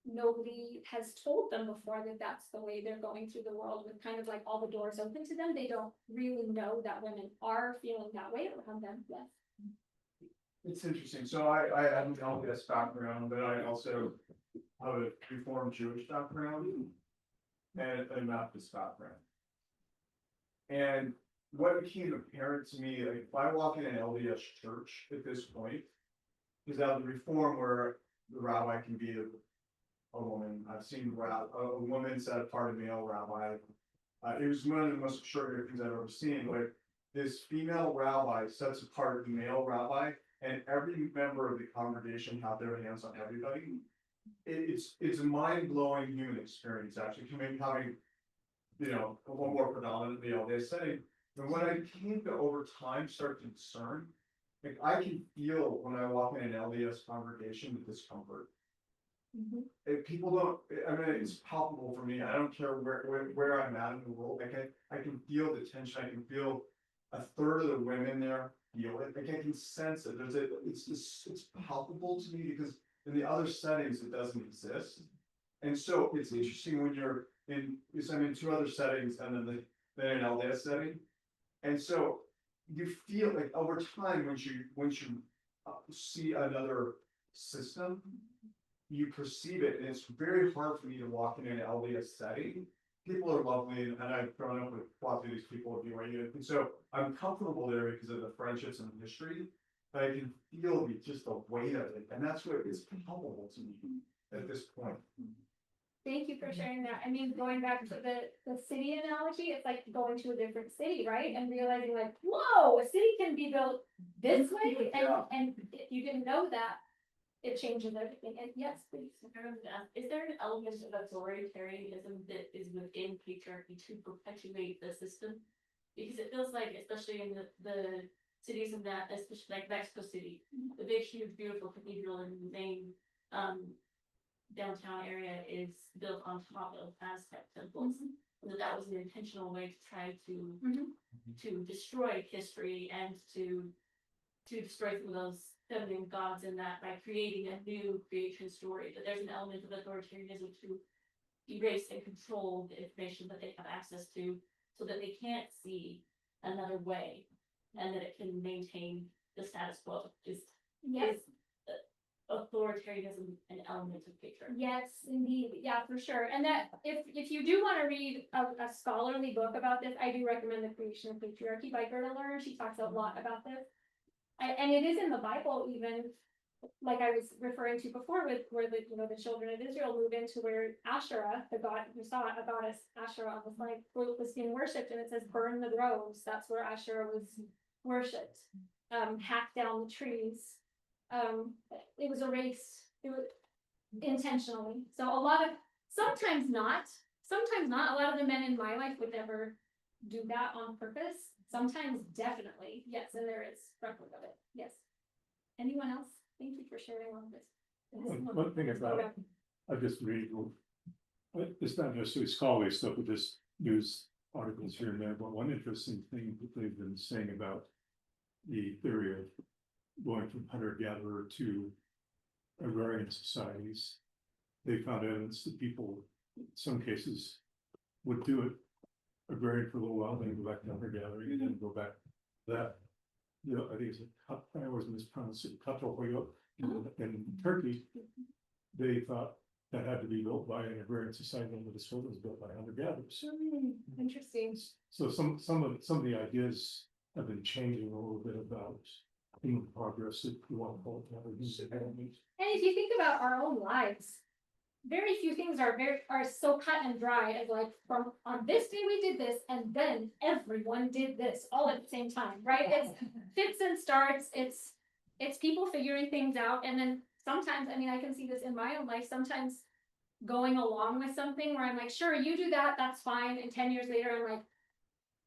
nobody has told them before that that's the way they're going through the world, with kind of like all the doors open to them. They don't really know that women are feeling that way around them. Yes. It's interesting. So I have an Allebest background, but I also have a Reformed Jewish background and a Methodist background. And what became apparent to me, like if I walk in an LDS church at this point, is that the Reform where the rabbi can be a woman. I've seen a woman set apart a male rabbi. It was one of the most extraordinary things I've ever seen. Like this female rabbi sets apart the male rabbi, and every member of the congregation have their hands on everybody. It's a mind-blowing human experience, actually, having a little more predominantly LDS setting. And when I came to over time start to discern, like I can feel when I walk in an LDS congregation the discomfort. If people don't, I mean, it's palpable for me. I don't care where I'm at in the world. Like I can feel the tension. I can feel a third of the women there feel it. Like I can sense it. It's palpable to me because in the other settings it doesn't exist. And so it's interesting when you're in. Because I'm in 2 other settings and then an LDS setting, and so you feel like over time once you see another system, you perceive it, and it's very hard for me to walk in an LDS setting. People are lovely, and I've grown up with lots of these people at BYU, and so I'm comfortable there because of the friendships and the history. But I can feel just the weight of it, and that's what is palpable to me at this point. Thank you for sharing that. I mean, going back to the city analogy, it's like going to a different city, right? And realizing like, whoa, a city can be built this way, and if you didn't know that, it changes everything. And yes, please. Is there an element of authoritarianism that is within patriarchy to perpetuate the system? Because it feels like, especially in the cities in that, especially like Mexico City, the big, huge, beautiful cathedral in the main, downtown area is built on top of Aztec temples. And that was an intentional way to try to destroy history and to destroy some of those feminine gods in that by creating a new creation story. But there's an element of authoritarianism to erase and control the information that they have access to so that they can't see another way and that it can maintain the status quo. Is authoritarianism an element of patriarchy? Yes, indeed. Yeah, for sure. And that if you do want to read a scholarly book about this, I do recommend The Creation of Patriarchy by Gerda Lerner. She talks a lot about this. And it is in the Bible, even like I was referring to before, with where the children of Israel move into where Asherah, the god, you saw a goddess Asherah was being worshipped, and it says burn the groves. That's where Asherah was worshipped. Hack down the trees. It was erased. It was intentionally. So sometimes not. A lot of the men in my life would never do that on purpose. Sometimes definitely, yes, and there is record of it. Yes. Anyone else? Thank you for sharing all of this. One thing about, I just read, it's not necessarily scholarly stuff, we just use articles here and there, but one interesting thing that they've been saying about the theory of going from hunter-gatherer to agrarian societies, they found evidence that people, in some cases, would do it agrarian for a little while, then go back to hunter-gathering, and then go back to that. I think it's I always mispronounce it, Katohoyo in Turkey. They thought that had to be built by an agrarian society, and the soil was built by hunter-gatherers. Interesting. So some of the ideas have been changing a little bit about human progress, if you want to call it that. And if you think about our own lives, very few things are so cut and dry as like from on this day we did this and then everyone did this all at the same time, right? It's fits and starts, it's people figuring things out, and then sometimes, I mean, I can see this in my own life, sometimes going along with something where I'm like, sure, you do that, that's fine, and 10 years later I'm like,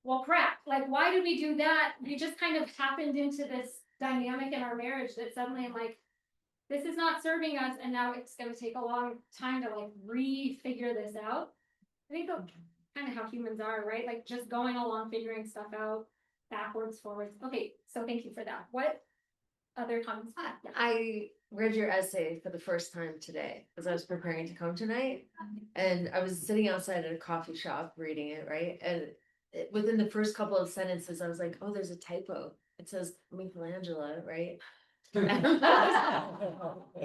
well crap, like why did we do that? We just kind of happened into this dynamic in our marriage that suddenly I'm like, this is not serving us, and now it's going to take a long time to like re-figure this out. I think that's kind of how humans are, right? Like just going along, figuring stuff out, backwards, forwards. Okay, so thank you for that. What other comments? I read your essay for the first time today as I was preparing to come tonight, and I was sitting outside at a coffee shop reading it, right? And within the first couple of sentences, I was like, oh, there's a typo. It says Michelangelo, right? I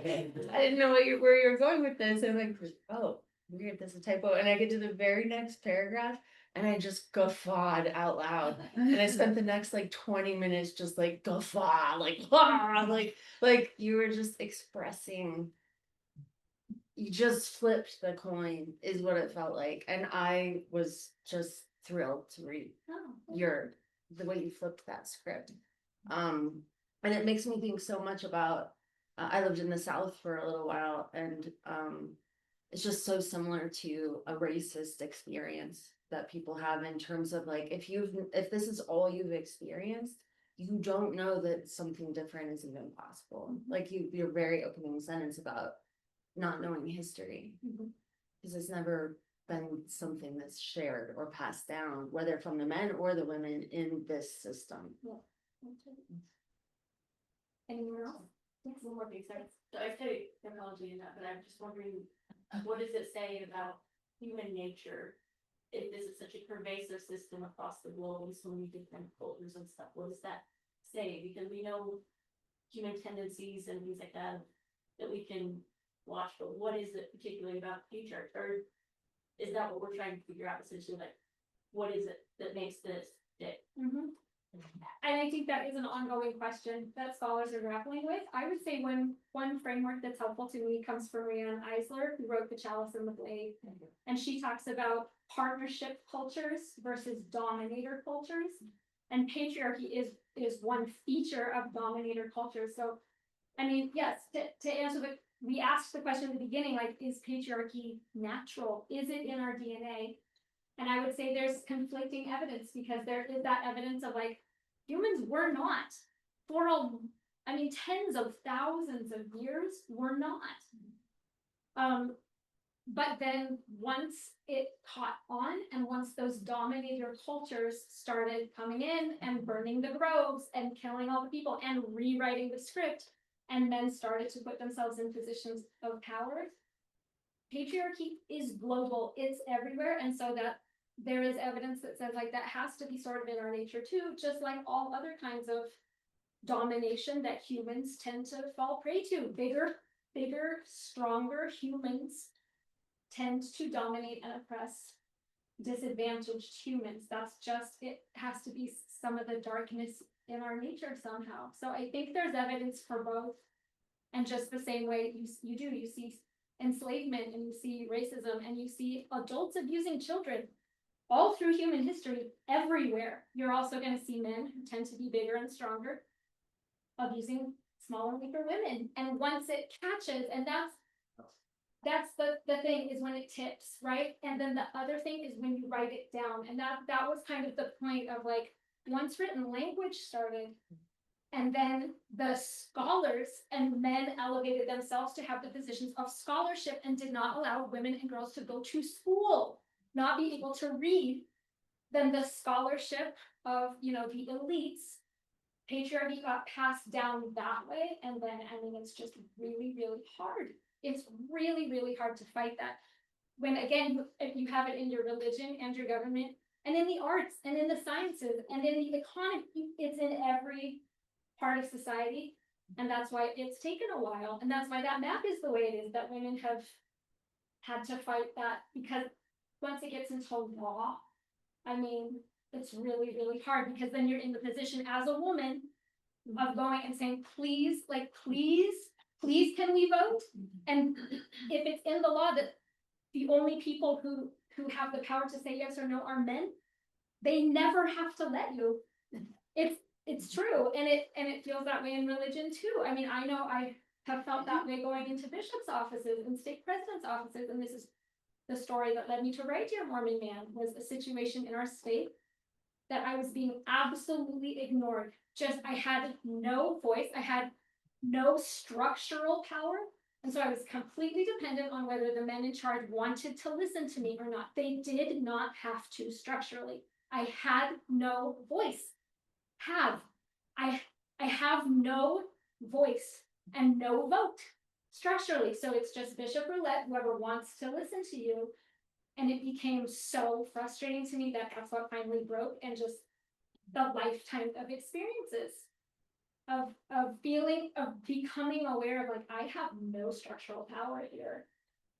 didn't know where you were going with this. I'm like, oh, weird, there's a typo. And I get to the very next paragraph and I just guffawed out loud. And I spent the next like 20 minutes just like guffaw, like, like you were just expressing, you just flipped the coin is what it felt like. And I was just thrilled to read the way you flipped that script. And it makes me think so much about, I lived in the South for a little while, and it's just so similar to a racist experience that people have in terms of like, if this is all you've experienced, you don't know that something different is even possible. Like your very opening sentence about not knowing history, because it's never been something that's shared or passed down, whether from the men or the women in this system. Anyone else? Yes, one more thing, sorry. So I study psychology in that, but I'm just wondering, what does it say about human nature? If this is such a pervasive system across the globe with so many different cultures and stuff, what does that say? Because we know human tendencies and things like that we can watch, but what is it particularly about patriarchy? Or is that what we're trying to figure out essentially, like, what is it that makes this stick? And I think that is an ongoing question that scholars are grappling with. I would say one framework that's helpful to me comes from Rianne Eisler, who wrote The Chalice and the Blade. And she talks about partnership cultures versus dominator cultures. And patriarchy is one feature of dominator culture. So, I mean, yes, to answer we asked the question at the beginning, like, is patriarchy natural? Is it in our DNA? And I would say there's conflicting evidence, because there is that evidence of like, Humans were not. For tens of thousands of years, were not. But then once it caught on and once those dominator cultures started coming in and burning the groves and killing all the people and rewriting the script, and men started to put themselves in positions of power, patriarchy is global, it's everywhere. And so that there is evidence that says like that has to be sort of in our nature too, just like all other kinds of domination that humans tend to fall prey to. Bigger, stronger humans tend to dominate and oppress disadvantaged humans. That's just, it has to be some of the darkness in our nature somehow. So I think there's evidence for both. And just the same way you see enslavement and you see racism and you see adults abusing children all through human history, everywhere. You're also going to see men who tend to be bigger and stronger abusing smaller, weaker women. And once it catches, and that's the thing, is when it tips, right? And then the other thing is when you write it down. And that was kind of the point of like, once written language started, and then the scholars and men elevated themselves to have the positions of scholarship and did not allow women and girls to go to school, not be able to read, then the scholarship of, the elites, patriarchy got passed down that way. And then, it's just really, really hard. It's really, really hard to fight that. When, again, if you have it in your religion and your government, and in the arts, and in the sciences, and in the economy, it's in every part of society. And that's why it's taken a while. And that's why that map is the way it is, that women have had to fight that, because once it gets into law, it's really, really hard, because then you're in the position as a woman of going and saying, please, can we vote? And if it's in the law that the only people who have the power to say yes or no are men, they never have to let you. It's true, and it feels that way in religion too. I know I have felt that way going into bishops' offices and stake presidents' offices, and this is the story that led me to write Dear Mormon Man, was a situation in our state that I was being absolutely ignored. I had no voice, I had no structural power, and so I was completely dependent on whether the men in charge wanted to listen to me or not. They did not have to structurally. I had no voice. I have no voice and no vote structurally. So it's just bishop roulette, whoever wants to listen to you. And it became so frustrating to me that that's what finally broke, and just the lifetime of experiences of becoming aware of like, I have no structural power here.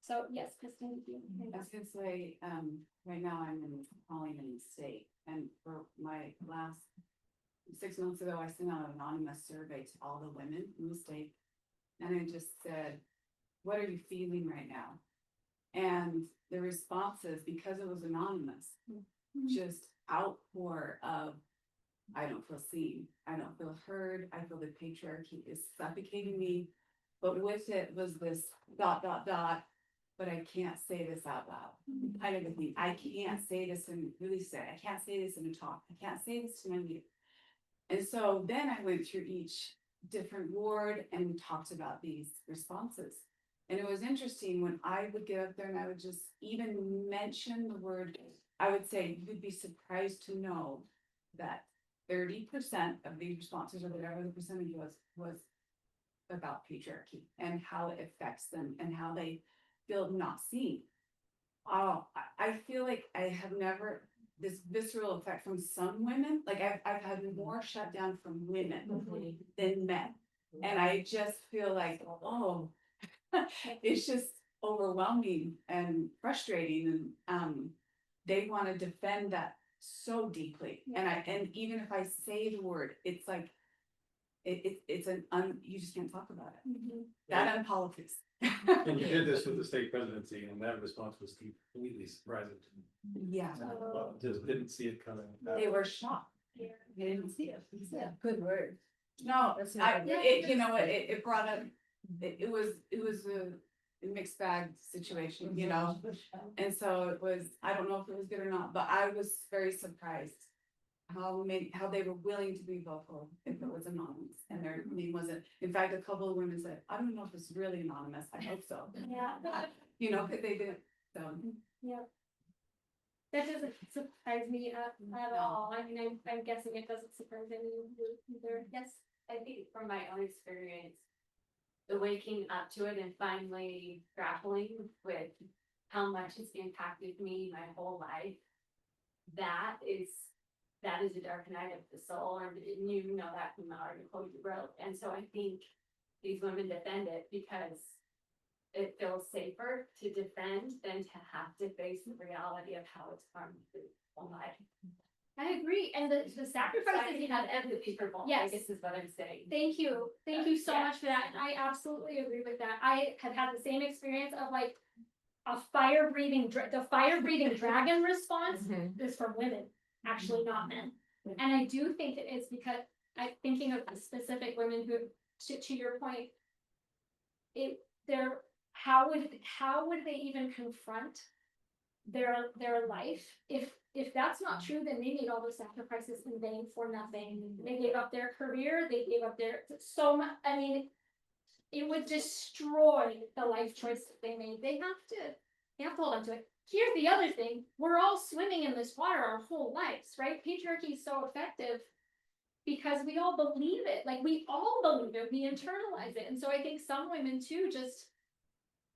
So yes, Kristen, I was gonna say, right now I'm in Hollywood State, and for my last 6 months ago, I sent out an anonymous survey to all the women in the state, and I just said, what are you feeling right now? And the responses, because it was anonymous, just outpour of, I don't feel seen, I don't feel heard, I feel the patriarchy is suffocating me. But with it was this ... but I can't say this out loud. Kind of a thing. I can't say this and really say, I can't say this in a talk. I can't say this to my leader. And so then I went through each different ward and talked about these responses. And it was interesting when I would get up there and I would just even mention the word, I would say, you'd be surprised to know that 30% of these responses, or whatever the percentage was about patriarchy and how it affects them and how they feel not seen. Oh, I feel like I have never, this visceral effect from some women, like I've had more shut down from women than men. And I just feel like, oh, it's just overwhelming and frustrating. And they want to defend that so deeply. And even if I say the word, it's like, it's you just can't talk about it. That and politics. And you did this with the state presidency, and that response was completely surprising to me. Yeah. Just didn't see it coming. They were shocked. They didn't see it. Yeah. Good word. No, That's it brought up, it was a mixed bag situation, and so it was, I don't know if it was good or not, but I was very surprised how they were willing to be vocal if it was anonymous and their name wasn't, in fact, a couple of women said, I don't know if it's really anonymous, I hope so. Yeah. You know, but they did, so. Yeah. That doesn't surprise me at all. I mean, I'm guessing it doesn't surprise anyone either. Yes. I think from my own experience, the waking up to it and finally grappling with how much it's impacted me my whole life. That is a dark night of the soul, and you know that from the article you wrote. And so I think these women defend it because it feels safer to defend than to have to face the reality of how it's harmed their whole life. I agree, and the sacrifices you have. empathy for both. Yes. I guess is what I'm saying. Thank you so much for that, and I absolutely agree with that. I had had the same experience of like a fire breathing, the fire breathing dragon response is for women, actually not men. And I do think it is because I'm thinking of the specific women who, to your point, how would they even confront their life if that's not true? Then they made all those sacrifices in vain for nothing. They gave up their career, they gave up their so much. I mean, it would destroy the life choice that they made. They have to hold on to it. Here's the other thing: we're all swimming in this water our whole lives, right? Patriarchy is so effective because we all believe it. Like, we all believe it, we internalize it. And so I think some women too just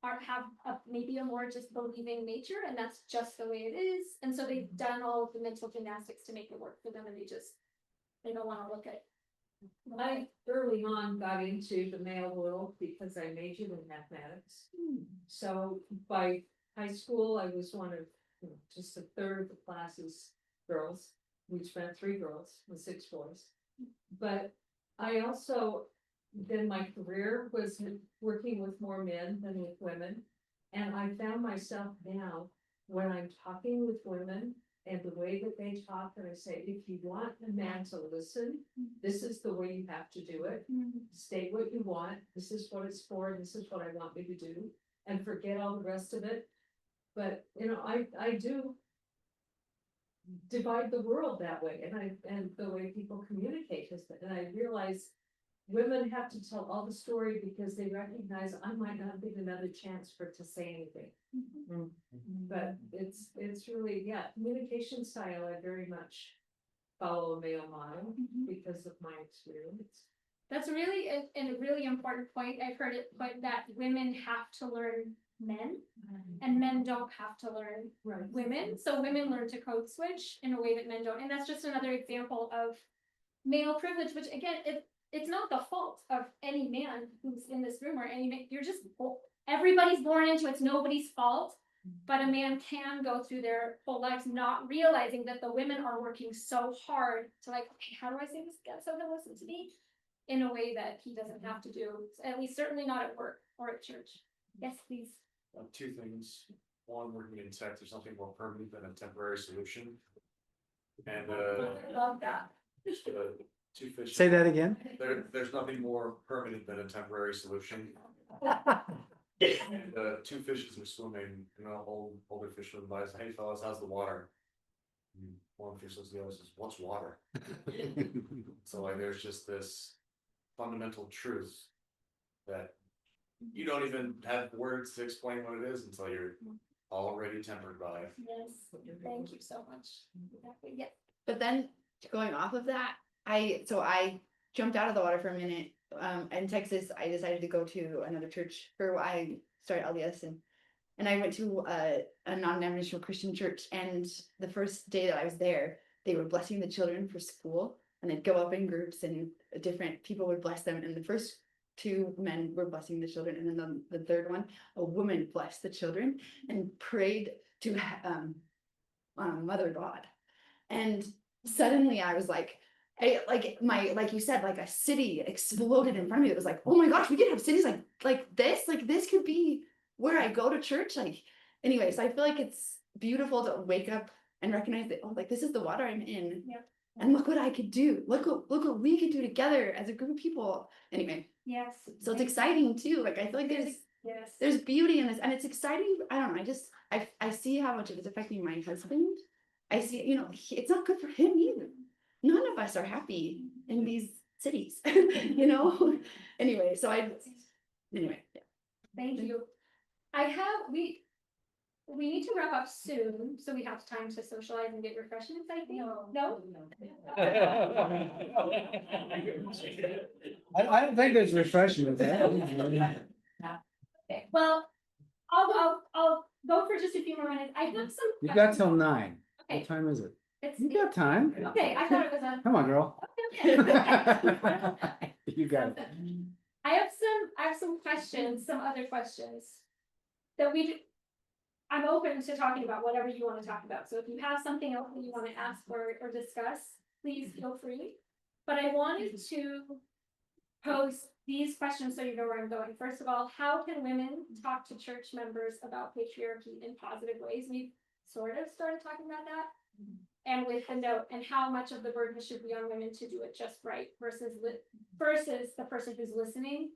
have maybe a more just believing nature, and that's just the way it is. And so they've done all of the mental gymnastics to make it work for them, and they don't want to look at it. I early on got into the male world because I majored in mathematics. So by high school, I was one of just a third of the class's girls. We spent 3 girls and 6 boys. But I also, then my career was working with more men than with women. And I found myself now, when I'm talking with women and the way that they talk, and I say, if you want a man to listen, this is the way you have to do it. State what you want. This is what it's for. This is what I want you to do, and forget all the rest of it. But I do divide the world that way, and the way people communicate is that, and I realize women have to tell all the story because they recognize I might not get another chance for it to say anything. But it's really, communication style. I very much follow a male model because of my experience. That's really a really important point. I've heard it put that women have to learn men, and men don't have to learn women. So women learn to code switch in a way that men don't. And that's just another example of male privilege, which again, it's not the fault of any man who's in this room or any man. You're just, everybody's born into it. It's nobody's fault. But a man can go through their whole lives not realizing that the women are working so hard to like, okay, how do I say this again so he'll listen to me in a way that he doesn't have to do, at least certainly not at work or at church. Yes, please. 2 things. One, working in tech, there's nothing more permanent than a temporary solution. And I love that. 2 fish. Say that again. There's nothing more permanent than a temporary solution. And 2 fishes are swimming, older fisherman buys, hey fellas, how's the water? And one fish looks at the other and says, what's water? So like, there's just this fundamental truth that you don't even have words to explain what it is until you're already tempered by it. Yes, thank you so much. Yeah. But then going off of that, I jumped out of the water for a minute. In Texas, I decided to go to another church for I started Allebest, and I went to a non-denominational Christian church. And the first day that I was there, they were blessing the children for school, and they'd go up in groups, and different people would bless them. And the first 2 men were blessing the children, and then the third one, a woman blessed the children and prayed to Mother God. And suddenly I was like, like you said, like a city exploded in front of me. It was like, oh my gosh, we could have cities like this could be where I go to church. Like, anyways, I feel like it's beautiful to wake up and recognize that, oh, like this is the water I'm in. Yep. And look what I could do. Look what we could do together as a group of people. Anyway. Yes. So it's exciting too. Like, I feel like there's beauty in this, and it's exciting. I don't know. I see how much it is affecting my husband. I see, it's not good for him either. none of us are happy in these cities, you know? Anyway, so anyway. Yeah. Thank you. We need to wrap up soon, so we have time to socialize and get refreshments, I think. No? I don't think there's refreshment. Okay, well, I'll go for just a few more minutes. I have some. You got till 9. Okay. What time is it? It's, You got time. okay, I thought it was a. Come on, girl. Okay, okay. You got it. I have some questions, some other questions. That I'm open to talking about whatever you want to talk about, so if you have something else that you want to ask or discuss, please feel free. But I wanted to pose these questions so you know where I'm going. First of all, how can women talk to church members about patriarchy in positive ways? We've sort of started talking about that. And with the note, and how much of the burden should be on women to do it just right versus the person who's listening,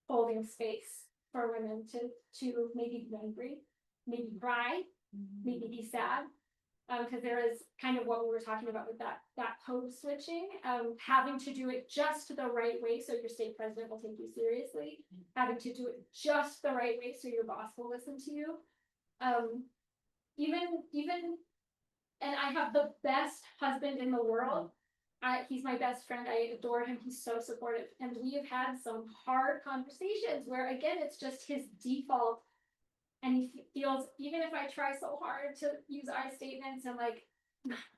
holding space for women to maybe be angry, maybe cry, maybe be sad. Because there is kind of what we were talking about with that code switching, having to do it just the right way so your state president will take you seriously, having to do it just the right way so your boss will listen to you. Even and I have the best husband in the world. He's my best friend. I adore him. He's so supportive. And we have had some hard conversations where, again, it's just his default. And he feels, even if I try so hard to use I statements and like,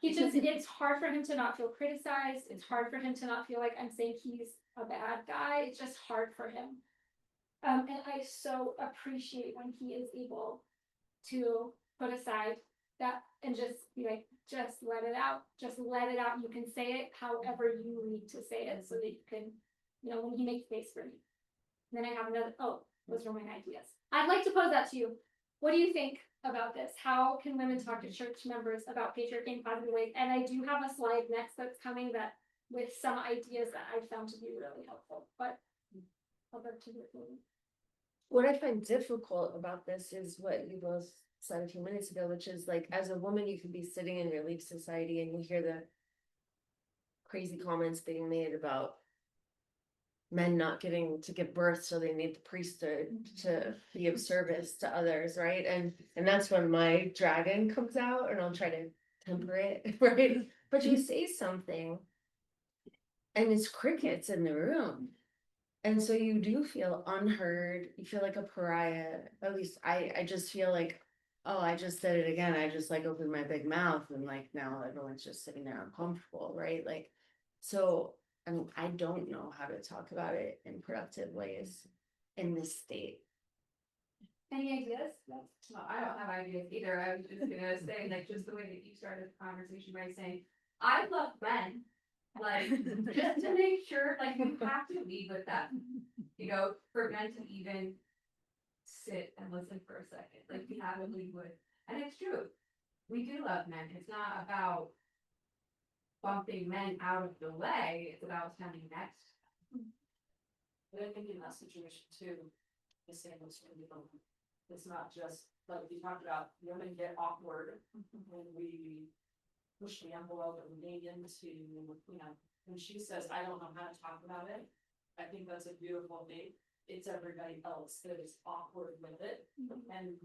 it's hard for him to not feel criticized. It's hard for him to not feel like I'm saying he's a bad guy. It's just hard for him. And I so appreciate when he is able to put aside that and just be like, just let it out. Just let it out. You can say it however you need to say it so that you can, when he makes space for me. And then I have another, those are my ideas. I'd like to pose that to you. What do you think about this? How can women talk to church members about patriarchy in positive ways? And I do have a slide next that's coming that with some ideas that I found to be really helpful, but I'll go to it. What I find difficult about this is what you both said a few minutes ago, which is like, as a woman, you can be sitting in Relief Society and you hear the crazy comments being made about men not getting to give birth, so they need the priesthood to be of service to others, right? And that's when my dragon comes out, and I'll try to temper it, right? But you say something, and it's crickets in the room. And so you do feel unheard, you feel like a pariah. At least I just feel like, oh, I just said it again. I just like opened my big mouth and like now everyone's just sitting there uncomfortable, right? Like, so I don't know how to talk about it in productive ways in this state. Any ideas? No, I don't have ideas either. I was just gonna say, like, just the way that you started the conversation by saying, I love men. Like, just to make sure, like, you have to lead with that, for men to even sit and listen for a second, like we have when we would. And it's true. We do love men. It's not about bumping men out of the way. It's about standing next. But I think in that situation too, the same was for the women. It's not just like we talked about, women get awkward when we push the envelope and lean into, when she says, I don't know how to talk about it. I think that's a beautiful thing. It's everybody else that is awkward with it and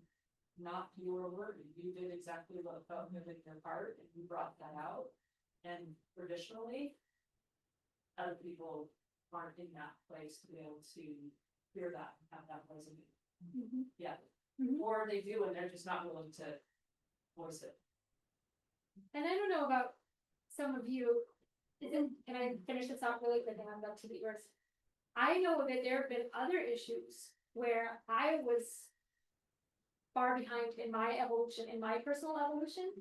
not your word. You did exactly what felt good in your heart and you brought that out. And traditionally, other people aren't in that place to be able to hear that and have that resonate. Yeah. Or they do and they're just not willing to voice it. And I don't know about some of you, and I finish this out really quick and I'm about to be yours. I know that there have been other issues where I was far behind in my evolution, in my personal evolution,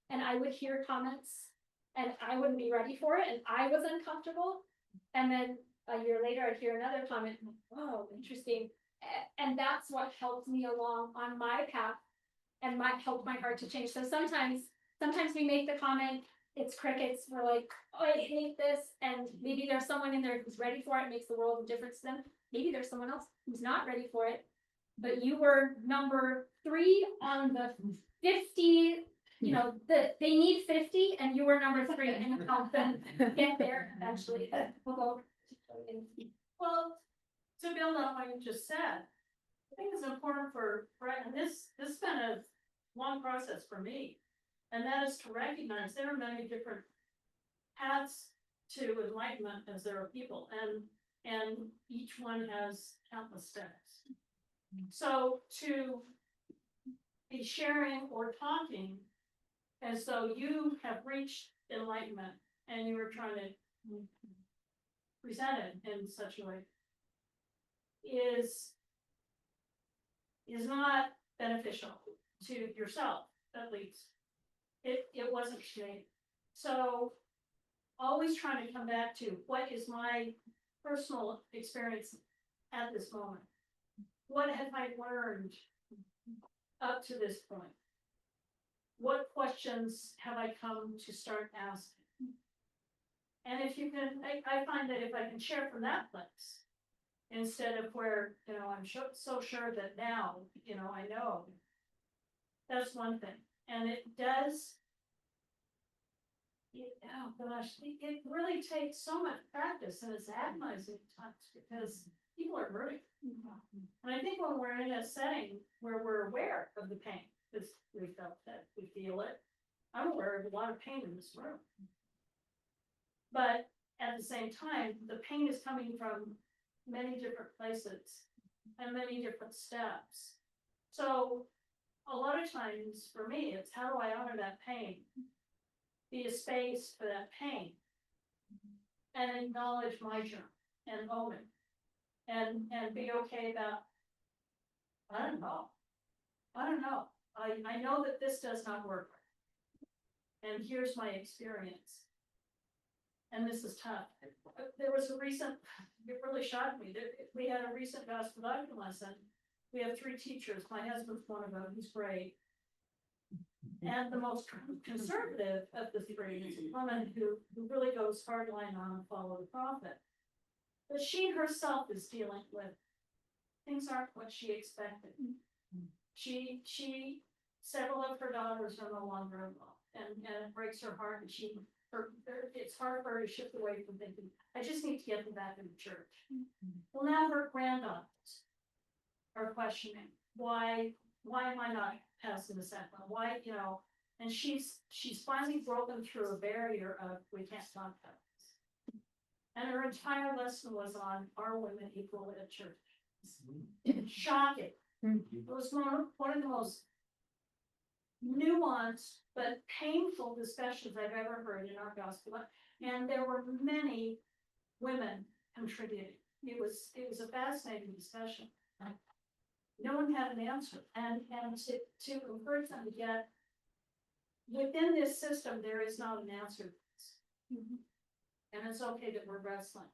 and I would hear comments and I wouldn't be ready for it and I was uncomfortable. And then a year later I'd hear another comment, oh, interesting. And that's what helped me along on my path and helped my heart to change. So sometimes we make the comment, it's crickets, we're like, oh, I hate this, and maybe there's someone in there who's ready for it, makes the world of difference to them. Maybe there's someone else who's not ready for it, but you were number 3 on the 50 you know, they need 50 and you were number 3 and help them get there eventually. We'll go. Well, to build on what you just said, I think it's important for, and this has been a long process for me. And that is to recognize there are many different paths to enlightenment as there are people, and each one has countless steps. So to be sharing or talking as though you have reached enlightenment and you were trying to present it in such a way is not beneficial to yourself, at least. It wasn't to me. So always trying to come back to what is my personal experience at this moment? What have I learned up to this point? What questions have I come to start asking? And if you can, I find that if I can share from that place, instead of where, you know, I'm so sure that now, you know, I know, that's one thing. And it does, oh gosh, it really takes so much practice, and it's agonizing at times because people are hurting. And I think when we're in a setting where we're aware of the pain, because we felt that, we feel it, I'm aware of a lot of pain in this room. But at the same time, the pain is coming from many different places and many different steps. So a lot of times for me, it's how do I honor that pain? Be a space for that pain and acknowledge my journey and own it and be okay about, I don't know. I know that this does not work. And here's my experience. And this is tough. There was a recent, it really shocked me. We had a recent gospel doctrine lesson. We have 3 teachers. My husband's one of them. He's great. And the most conservative of the 3 is a woman who really goes hardline on follow the prophet. But she herself is dealing with things aren't what she expected. Several of her daughters are no longer involved, and it breaks her heart. And it's hard for her to shift away from thinking, I just need to get them back in the church. Well, now her granddaughters are questioning why am I not passing the sacrament? Why, you know, and she's finally broken through a barrier of we can't talk about this. And her entire lesson was on are women equal at church? Shocking. It was one of the most nuanced but painful discussions I've ever heard in our gospel. And there were many women contributing. It was a fascinating discussion. No one had an answer. And to encourage them to get within this system, there is not an answer to this. And it's okay that we're wrestling.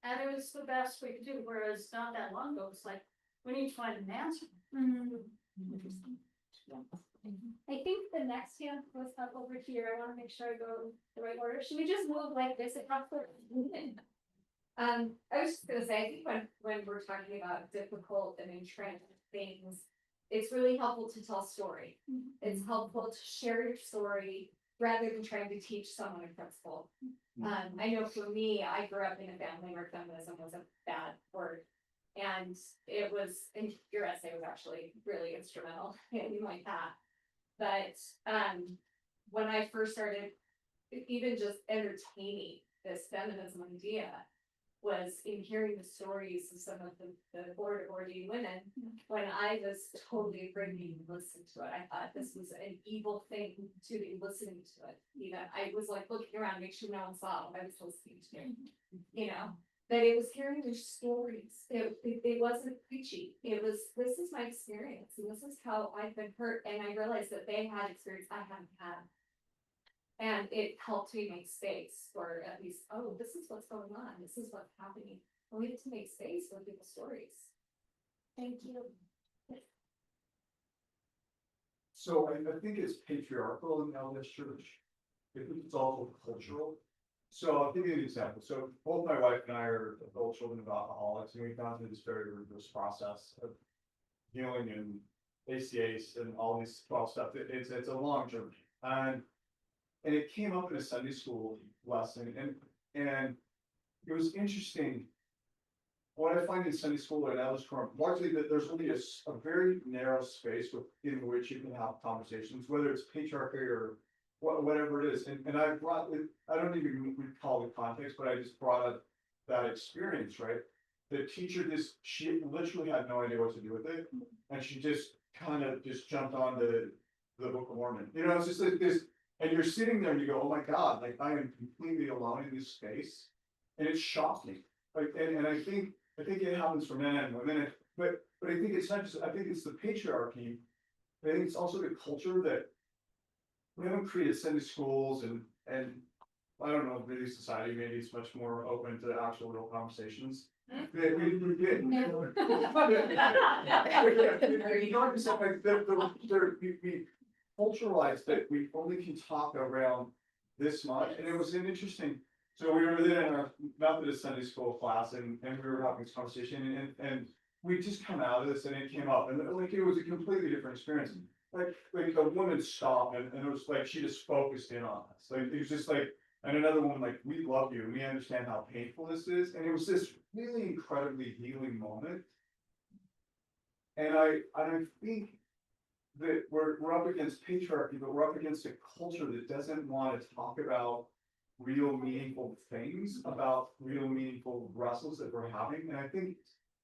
And it was the best we could do, whereas not that long ago, it's like, we need to find an answer. Interesting. I think the next hand was up over here. I want to make sure I go the right order. Should we just move like this across the room? I was just gonna say, I think when we're talking about difficult and entrenched things, it's really helpful to tell story. It's helpful to share your story rather than trying to teach someone a principle. I know for me, I grew up in a family where feminism was a bad word. And it was, and your essay was actually really instrumental in like that. But when I first started even just entertaining this feminism idea was in hearing the stories of some of the ordained women when I was totally afraid to even listen to it. I thought this was an evil thing to be listening to it. You know, I was like looking around to make sure no one saw what I was listening to, you know. But it was hearing their stories. It wasn't preachy. It was, this is my experience and this is how I've been hurt. And I realized that they had experience I hadn't had. And it helped me make space for at least, oh, this is what's going on. This is what's happening. And we need to make space for people's stories. Thank you. So I think it's patriarchal in Allebest Church. I think it's also cultural. So I'll give you an example. So both my wife and I are adult children of alcoholics, and we've gone through this very rigorous process of healing and ACAs and all these 12 stuff, it's a long journey. And it came up in a Sunday school lesson, and it was interesting. What I find in Sunday school and Ellis Quorum, largely that there's only a very narrow space within which you can have conversations, whether it's patriarchy or whatever it is. And I brought it, I don't even recall the context, but I just brought up that experience, right? The teacher she literally had no idea what to do with it. And she just kind of just jumped on the Book of Mormon. You know, it's just like this, and you're sitting there and you go, oh my God, like I am completely alone in this space. And it's shocking. Like, and I think it happens for men and women, but I think it's not just, I think it's the patriarchy. I think it's also the culture that we haven't created Sunday schools and I don't know, maybe society, maybe it's much more open to actual real conversations. That we did. We culturalized that we only can talk around this much, and it was an interesting. So we were there in our Methodist Sunday school class, and we were having this conversation, and we just come out of this, and it came up, and like it was a completely different experience. Like a woman stopped, and it was like she just focused in on us. Like it was just like, and another woman like, we love you, and we understand how painful this is, and it was this really incredibly healing moment. And I think that we're up against patriarchy, but we're up against a culture that doesn't want to talk about real meaningful things, about real meaningful wrestles that we're having. And I think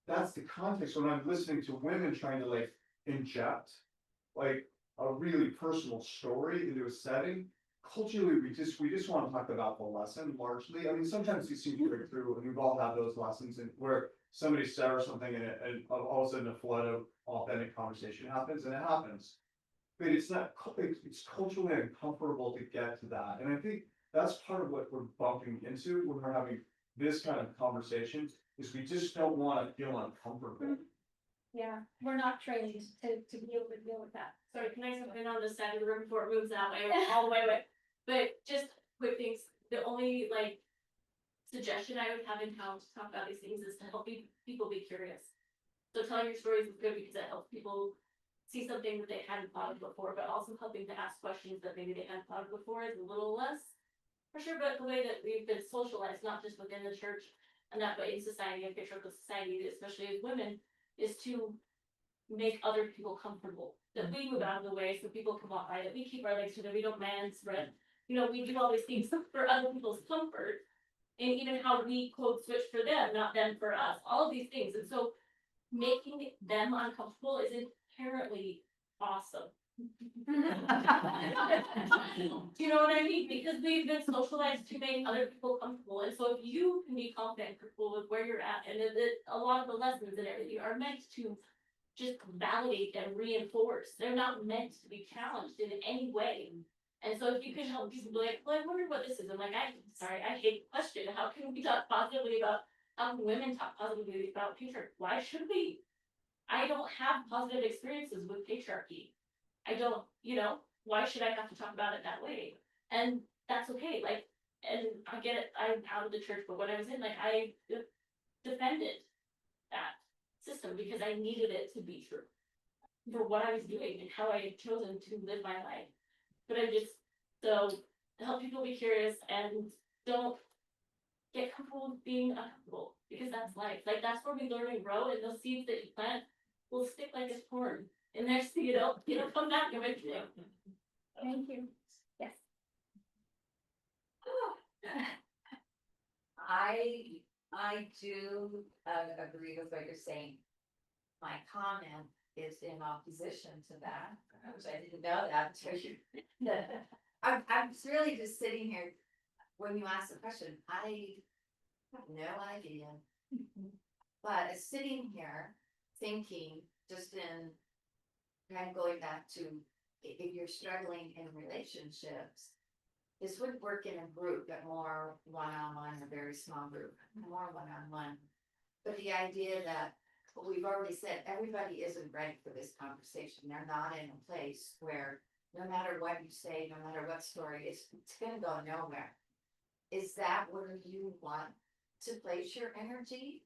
that's the context when I'm listening to women trying to like inject like a really personal story into a setting. Culturally, we just want to talk about the lesson largely. I mean, sometimes you see break through, and we've all had those lessons, and where somebody says something, and all of a sudden a flood of authentic conversation happens, and it happens. But it's not. It's culturally uncomfortable to get to that, and I think that's part of what we're bumping into when we're having this kind of conversation. Is we just don't want to feel uncomfortable. Yeah, we're not trained to be able to deal with that. Sorry, can I jump in on this side of the room before it moves that way, all the way away? But just quick things, the only like suggestion I would have in how to talk about these things is to help people be curious. So telling your stories is good because it helps people see something that they hadn't thought of before, but also helping to ask questions that maybe they hadn't thought of before is a little less pressure, but the way that we've been socialized, not just within the church and that way in society and patriarchal society, especially as women, is to make other people comfortable. That we move out of the way so people can walk by, that we keep our legs so that we don't man spread. You know, we do all these things for other people's comfort. And even how we code switch for them, not them for us, all of these things. And so making them uncomfortable is inherently awesome. Do you know what I mean? Because we've been socialized to make other people comfortable. And so if you can be confident and comfortable with where you're at, and a lot of the lessons and everything are meant to just validate and reinforce. They're not meant to be challenged in any way. And so if you can help people be like, well, I wonder what this is. I'm like, I hate the question. How can we talk positively about, how can women talk positively about patriarchy? Why should we? I don't have positive experiences with patriarchy. I don't, why should I have to talk about it that way? And that's okay. Like, and I get it, I'm out of the church, but when I was in, like, I defended that system because I needed it to be true for what I was doing and how I had chosen to live my life. But so help people be curious and don't get comfortable with being uncomfortable because that's life. Like that's where we learn and grow, and those seeds that you plant will stick like a corn. And next thing it'll come back eventually. Thank you. Yes. I do agree with what you're saying. My comment is in opposition to that, which I didn't know that until you. I'm really just sitting here when you ask the question. I have no idea, but sitting here thinking, just in kind of going back to if you're struggling in relationships. This would work in a group, but more one-on-one, a very small group, more one-on-one. But the idea that we've already said everybody isn't ready for this conversation. They're not in a place where no matter what you say, no matter what story, it's going to go nowhere. Is that where you want to place your energy?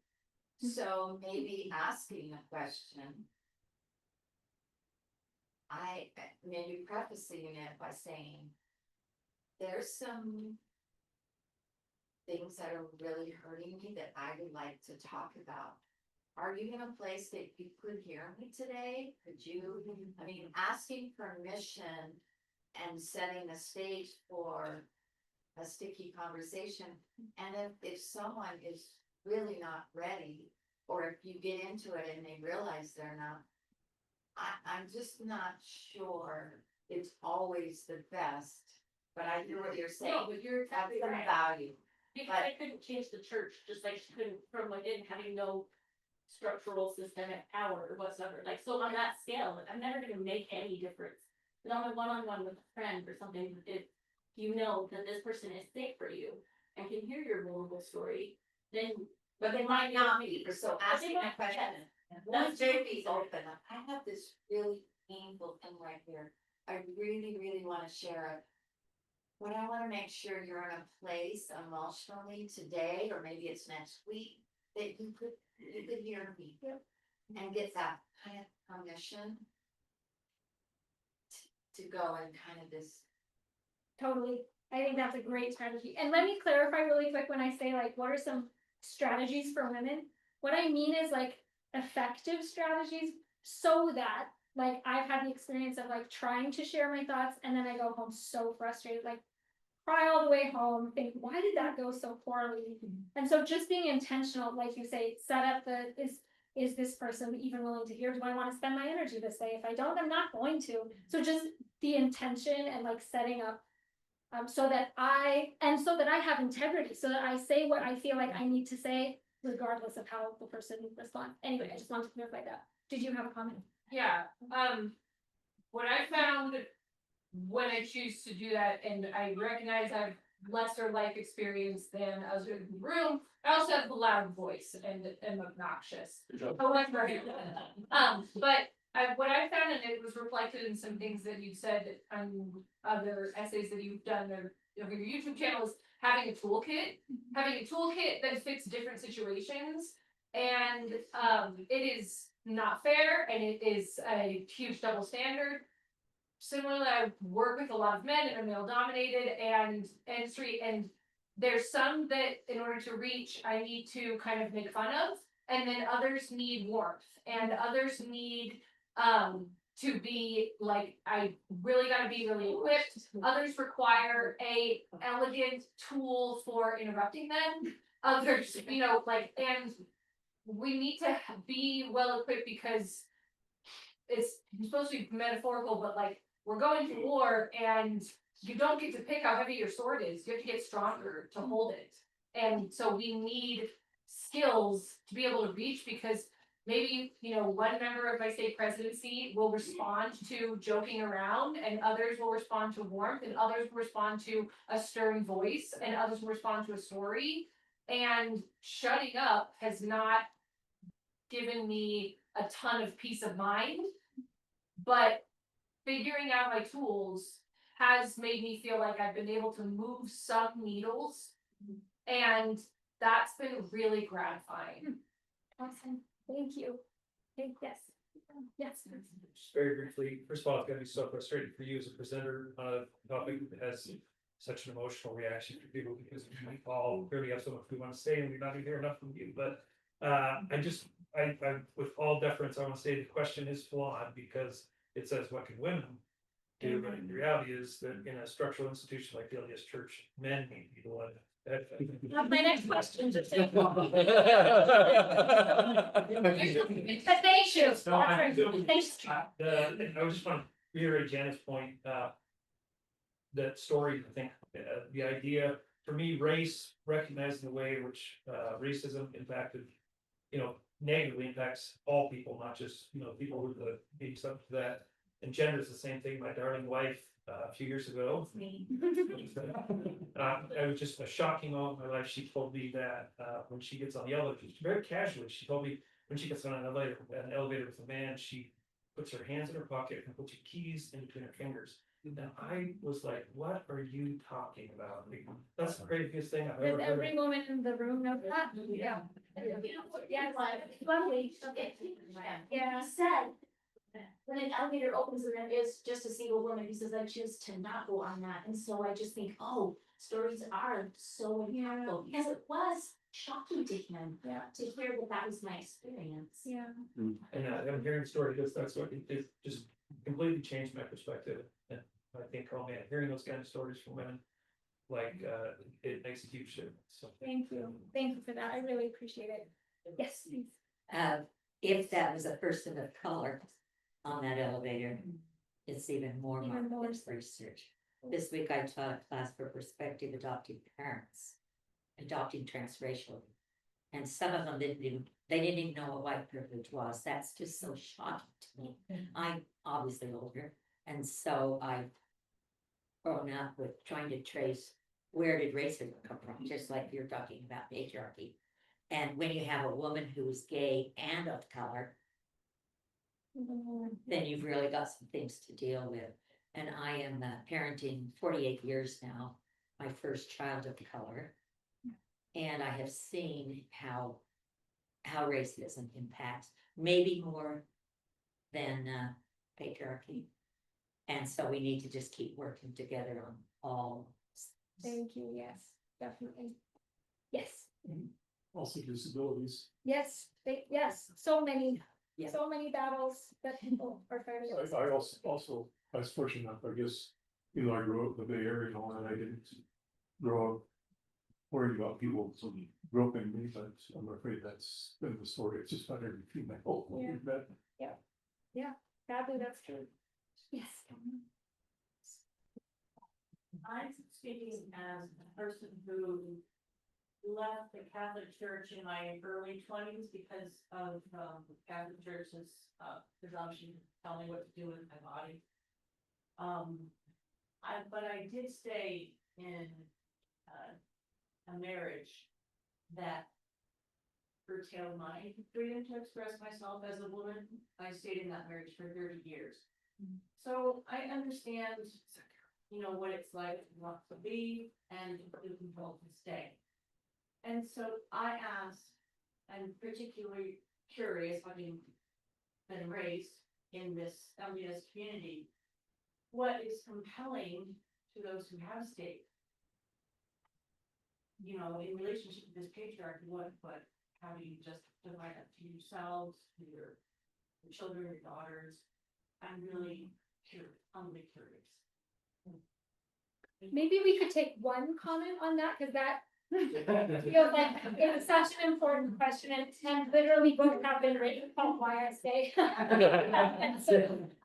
So maybe asking a question. maybe prefacing it by saying, there's some things that are really hurting me that I would like to talk about. Are you in a place that you could hear me today? Could you, I mean, asking permission and setting the stage for a sticky conversation. And if someone is really not ready, or if you get into it and they realize they're not, I'm just not sure it's always the best, but I hear what you're saying. No, but you're That's exactly the right. value. Because I couldn't change the church, just like she couldn't from within, having no structural systemic power or whatsoever. Like, so on that scale, like, I'm never gonna make any difference. But on a one-on-one with a friend or something, if you know that this person is safe for you and can hear your vulnerable story, then. But they might not be, so asking that question, That's JP's open, I have this really painful thing right here, I really, really wanna share it. But I wanna make sure you're in a place emotionally today, or maybe it's next week, that you could hear me. And get that kind of permission to go and kind of this. Totally. I think that's a great strategy. And let me clarify really quick when I say like, what are some strategies for women? What I mean is like effective strategies so that like I've had the experience of like trying to share my thoughts and then I go home so frustrated, like cry all the way home, think, why did that go so poorly? And so just being intentional, like you say, set up is this person even willing to hear? Do I want to spend my energy this way? If I don't, I'm not going to. So just the intention and like setting up so that I have integrity, so that I say what I feel like I need to say, regardless of how the person responds. Anyway, I just wanted to clarify that. Did you have a comment? Yeah, what I found when I choose to do that, and I recognize I have lesser life experience than others in the room, I also have a loud voice and am obnoxious. However, what I found, and it was reflected in some things that you said on other essays that you've done or your YouTube channel, is having a toolkit that fits different situations. And it is not fair, and it is a huge double standard. Similarly, I work with a lot of men in a male dominated and industry, and there's some that in order to reach, I need to kind of make fun of, and then others need warmth, and others need to be like, I really got to be really equipped. Others require a elegant tool for interrupting them. Others, and we need to be well equipped, because it's supposed to be metaphorical, but like, we're going to war and you don't get to pick how heavy your sword is. You have to get stronger to hold it. And so we need skills to be able to reach, because maybe, one member of my state presidency will respond to joking around, and others will respond to warmth, and others will respond to a stern voice, and others will respond to a story. And shutting up has not given me a ton of peace of mind, but figuring out my tools has made me feel like I've been able to move some needles, and that's been really gratifying. Awesome. Thank you. Yes. Yes. Just very briefly, first of all, it's gotta be so frustrating for you as a presenter on a topic that has such an emotional reaction for people, because we all clearly have so much we want to say and we're not gonna hear enough from you. But I with all deference, I want to say the question is flawed, because it says what can women do, but the reality is that in a structural institution like the LDS Church, men need to be the one. That's my next question. Thank you. No, I just want to reiterate Janet's point, that story, I think, the idea, for me, race, recognizing the way in which racism impacted, negatively impacts all people, not just, people who are being subject to that. And gender is the same thing. My darling wife, a few years ago, it was just a shocking moment in my life. She told me that when she gets on the elevator, very casually, she told me when she gets on an elevator with a man, she puts her hands in her pocket and puts her keys in between her fingers. And I was like, what are you talking about? Like, that's the craziest thing I've ever Does heard. every woman in the room know that? Yeah. Yeah, lovely. Yeah. He said when an elevator opens and there is just a single woman who says, I choose to not go on that, and so I just think, oh, stories are so impactful, because it was shocking to him. To hear that that was my experience. And I'm hearing stories, that's what it just completely changed my perspective. And I think, oh man, hearing those kind of stories from women, like, it makes a huge difference, so. Thank you for that, I really appreciate it. Yes, please. If that was a person of color on that elevator, it's even more marked research. This week I taught a class for prospective adoptive parents, adopting transracial. And some of them didn't even know what white privilege was. That's just so shocking to me. I'm obviously older, and so I've grown up with trying to trace where did racism come from, just like you're talking about patriarchy. And when you have a woman who's gay and of color, then you've really got some things to deal with. And I am parenting 48 years now, my first child of color. And I have seen how racism impacts, maybe more than patriarchy. And so we need to just keep working together on all. Thank you, yes, definitely. Yes. Also disabilities. Yes, so many battles that people are fighting. I also, I was fortunate enough, I guess, I grew up in the Bay Area and all, and I didn't grow up worried about people groping me, but I'm afraid that's been the story. It's just about every female. Sadly, that's true. Yes. I'm speaking as a person who left the Catholic Church in my early 20s because of the Catholic Church's presumption to tell me what to do with my body. But I did stay in a marriage that curtailed my freedom to express myself as a woman. I stayed in that marriage for 30 years. So I understand, what it's like not to leave and the control to stay. And so I asked, I'm particularly curious, having been raised in this LDS community, what is compelling to those who have stayed? In relationship to this patriarchy, how do you just divide up to yourselves, to your children, your daughters? I'm really curious, humbly curious. Maybe we could take one comment on that, because that feels like it's such an important question, and literally books have been written called Why I Stay.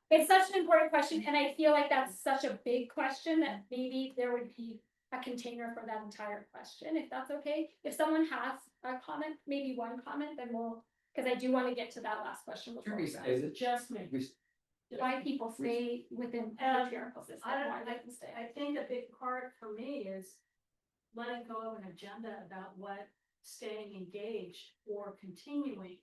It's such an important question, and I feel like that's such a big question that maybe there would be a container for that entire question, if that's okay. If someone has a comment, maybe one comment, then we'll, because I do want to get to that last question before. Just me. Why people stay within patriarchal system, why they can stay. I think a big part for me is letting go of an agenda about what staying engaged or continuing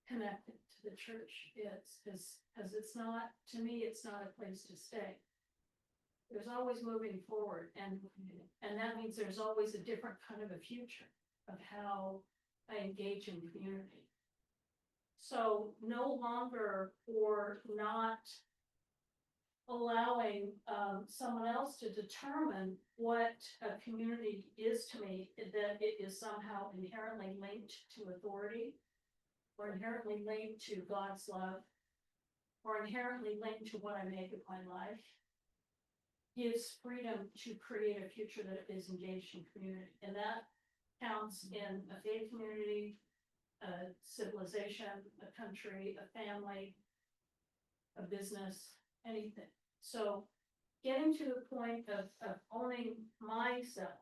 connected to the church is, because it's not, to me, it's not a place to stay. There's always moving forward, and that means there's always a different kind of a future of how I engage in community. So no longer, or not allowing someone else to determine what a community is to me, that it is somehow inherently linked to authority, or inherently linked to God's love, or inherently linked to what I make of my life, gives freedom to create a future that is engaged in community. And that counts in a faith community, a civilization, a country, a family, a business, anything. So getting to the point of owning myself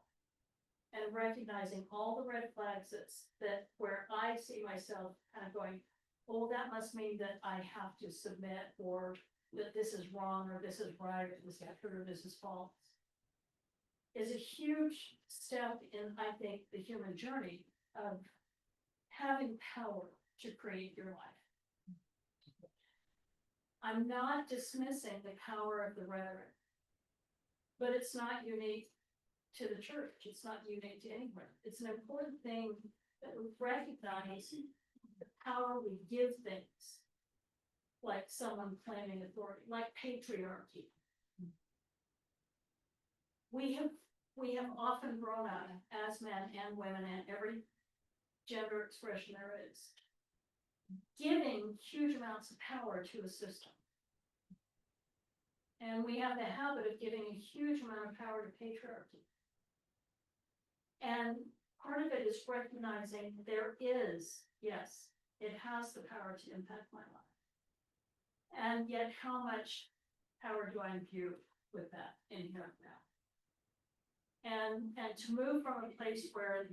and recognizing all the red flags that where I see myself kind of going, oh, that must mean that I have to submit, or that this is wrong, or this is right, or this is true, or this is false, is a huge step in, I think, the human journey of having power to create your life. I'm not dismissing the power of the rhetoric, but it's not unique to the church. It's not unique to anywhere. It's an important thing that we recognize the power we give things like someone claiming authority, like patriarchy. We have often grown up as men and women and every gender expression there is, giving huge amounts of power to a system. And we have the habit of giving a huge amount of power to patriarchy. And part of it is recognizing there is, yes, it has the power to impact my life. And yet how much power do I imbue with that in here now? And to move from a place where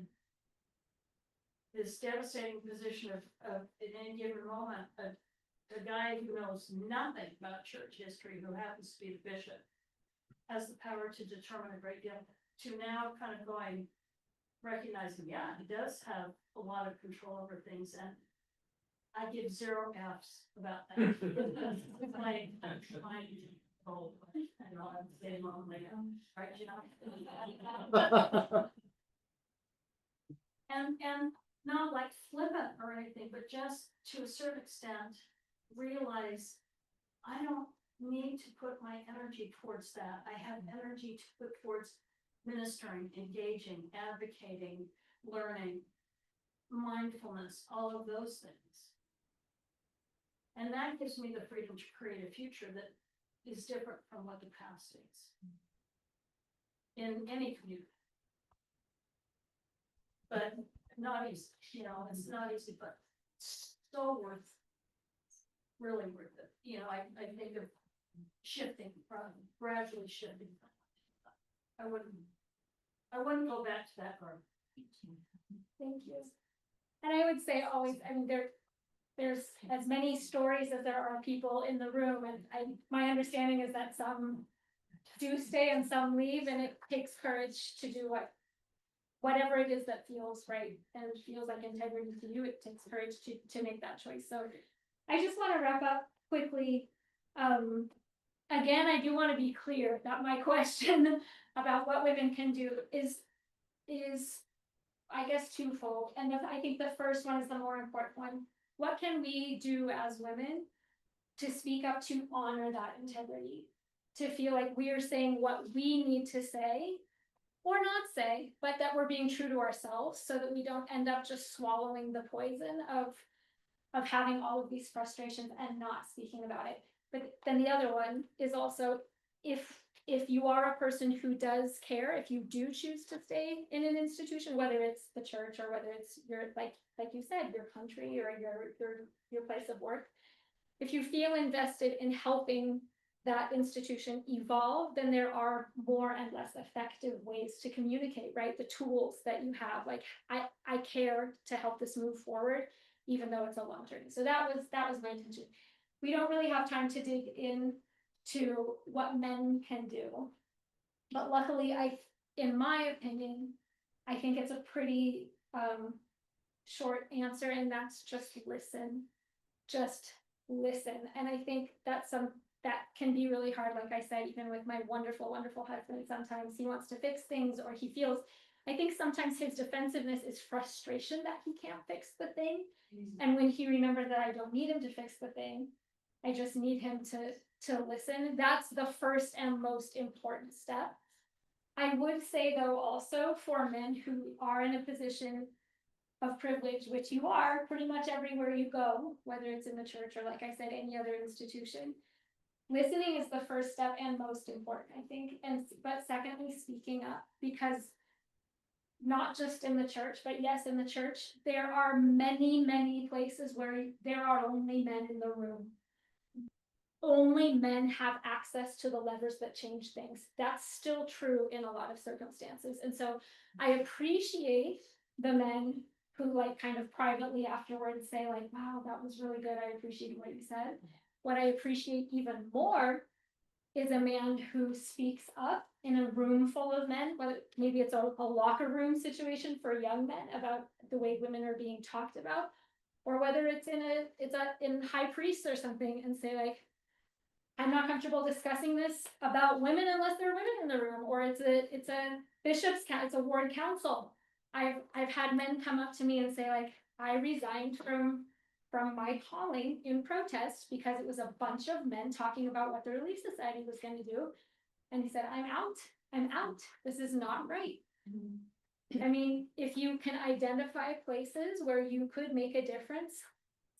this devastating position of in any given moment, a guy who knows nothing about church history, who happens to be the bishop, has the power to determine a great deal, to now kind of going, recognizing, yeah, he does have a lot of control over things, and I give 0 Fs about that. It's like, I'm trying to control, and I'm saying, right, you know? And not like flippant or anything, but just to a certain extent, realize I don't need to put my energy towards that. I have energy to put towards ministering, engaging, advocating, learning, mindfulness, all of those things. And that gives me the freedom to create a future that is different from what the past is in any community. But not easy, you know, it's not easy, but so worth, really worth it. You know, I think of shifting from, gradually shifting. I wouldn't go back to that garden. Thank you. And I would say always, I mean, there's as many stories as there are people in the room, and my understanding is that some do stay and some leave, and it takes courage to do whatever it is that feels right and feels like integrity to you. It takes courage to make that choice. So I just want to wrap up quickly. Again, I do want to be clear that my question about what women can do is I guess twofold. And I think the first one is the more important one. What can we do as women to speak up to honor that integrity? To feel like we are saying what we need to say or not say, but that we're being true to ourselves so that we don't end up just swallowing the poison of having all of these frustrations and not speaking about it. But then the other one is also, if you are a person who does care, if you do choose to stay in an institution, whether it's the church or whether it's your, like you said, your country or your place of work, if you feel invested in helping that institution evolve, then there are more and less effective ways to communicate, right? The tools that you have, like I care to help this move forward, even though it's a long journey. So that was my intention. We don't really have time to dig in to what men can do, but luckily, in my opinion, I think it's a pretty short answer, and that's just listen. Just listen. And I think that's that can be really hard. Like I said, even with my wonderful, wonderful husband, sometimes he wants to fix things, or he feels, I think sometimes his defensiveness is frustration that he can't fix the thing. And when he remembers that I don't need him to fix the thing, I just need him to listen. That's the first and most important step. I would say though, also for men who are in a position of privilege, which you are pretty much everywhere you go, whether it's in the church or, like I said, any other institution, listening is the first step and most important, I think. But secondly, speaking up, because not just in the church, but yes, in the church, there are many, many places where there are only men in the room. Only men have access to the levers that change things. That's still true in a lot of circumstances. And so I appreciate the men who like kind of privately afterwards say like, wow, that was really good. I appreciate what you said. What I appreciate even more is a man who speaks up in a room full of men, whether maybe it's a locker room situation for young men about the way women are being talked about, or whether it's in high priests or something, and say like, I'm not comfortable discussing this about women unless there are women in the room, or it's a bishop's council, it's a ward council. I've had men come up to me and say like, I resigned from from my calling in protest because it was a bunch of men talking about what the Relief Society was going to do. And he said, I'm out, this is not right. I mean, if you can identify places where you could make a difference,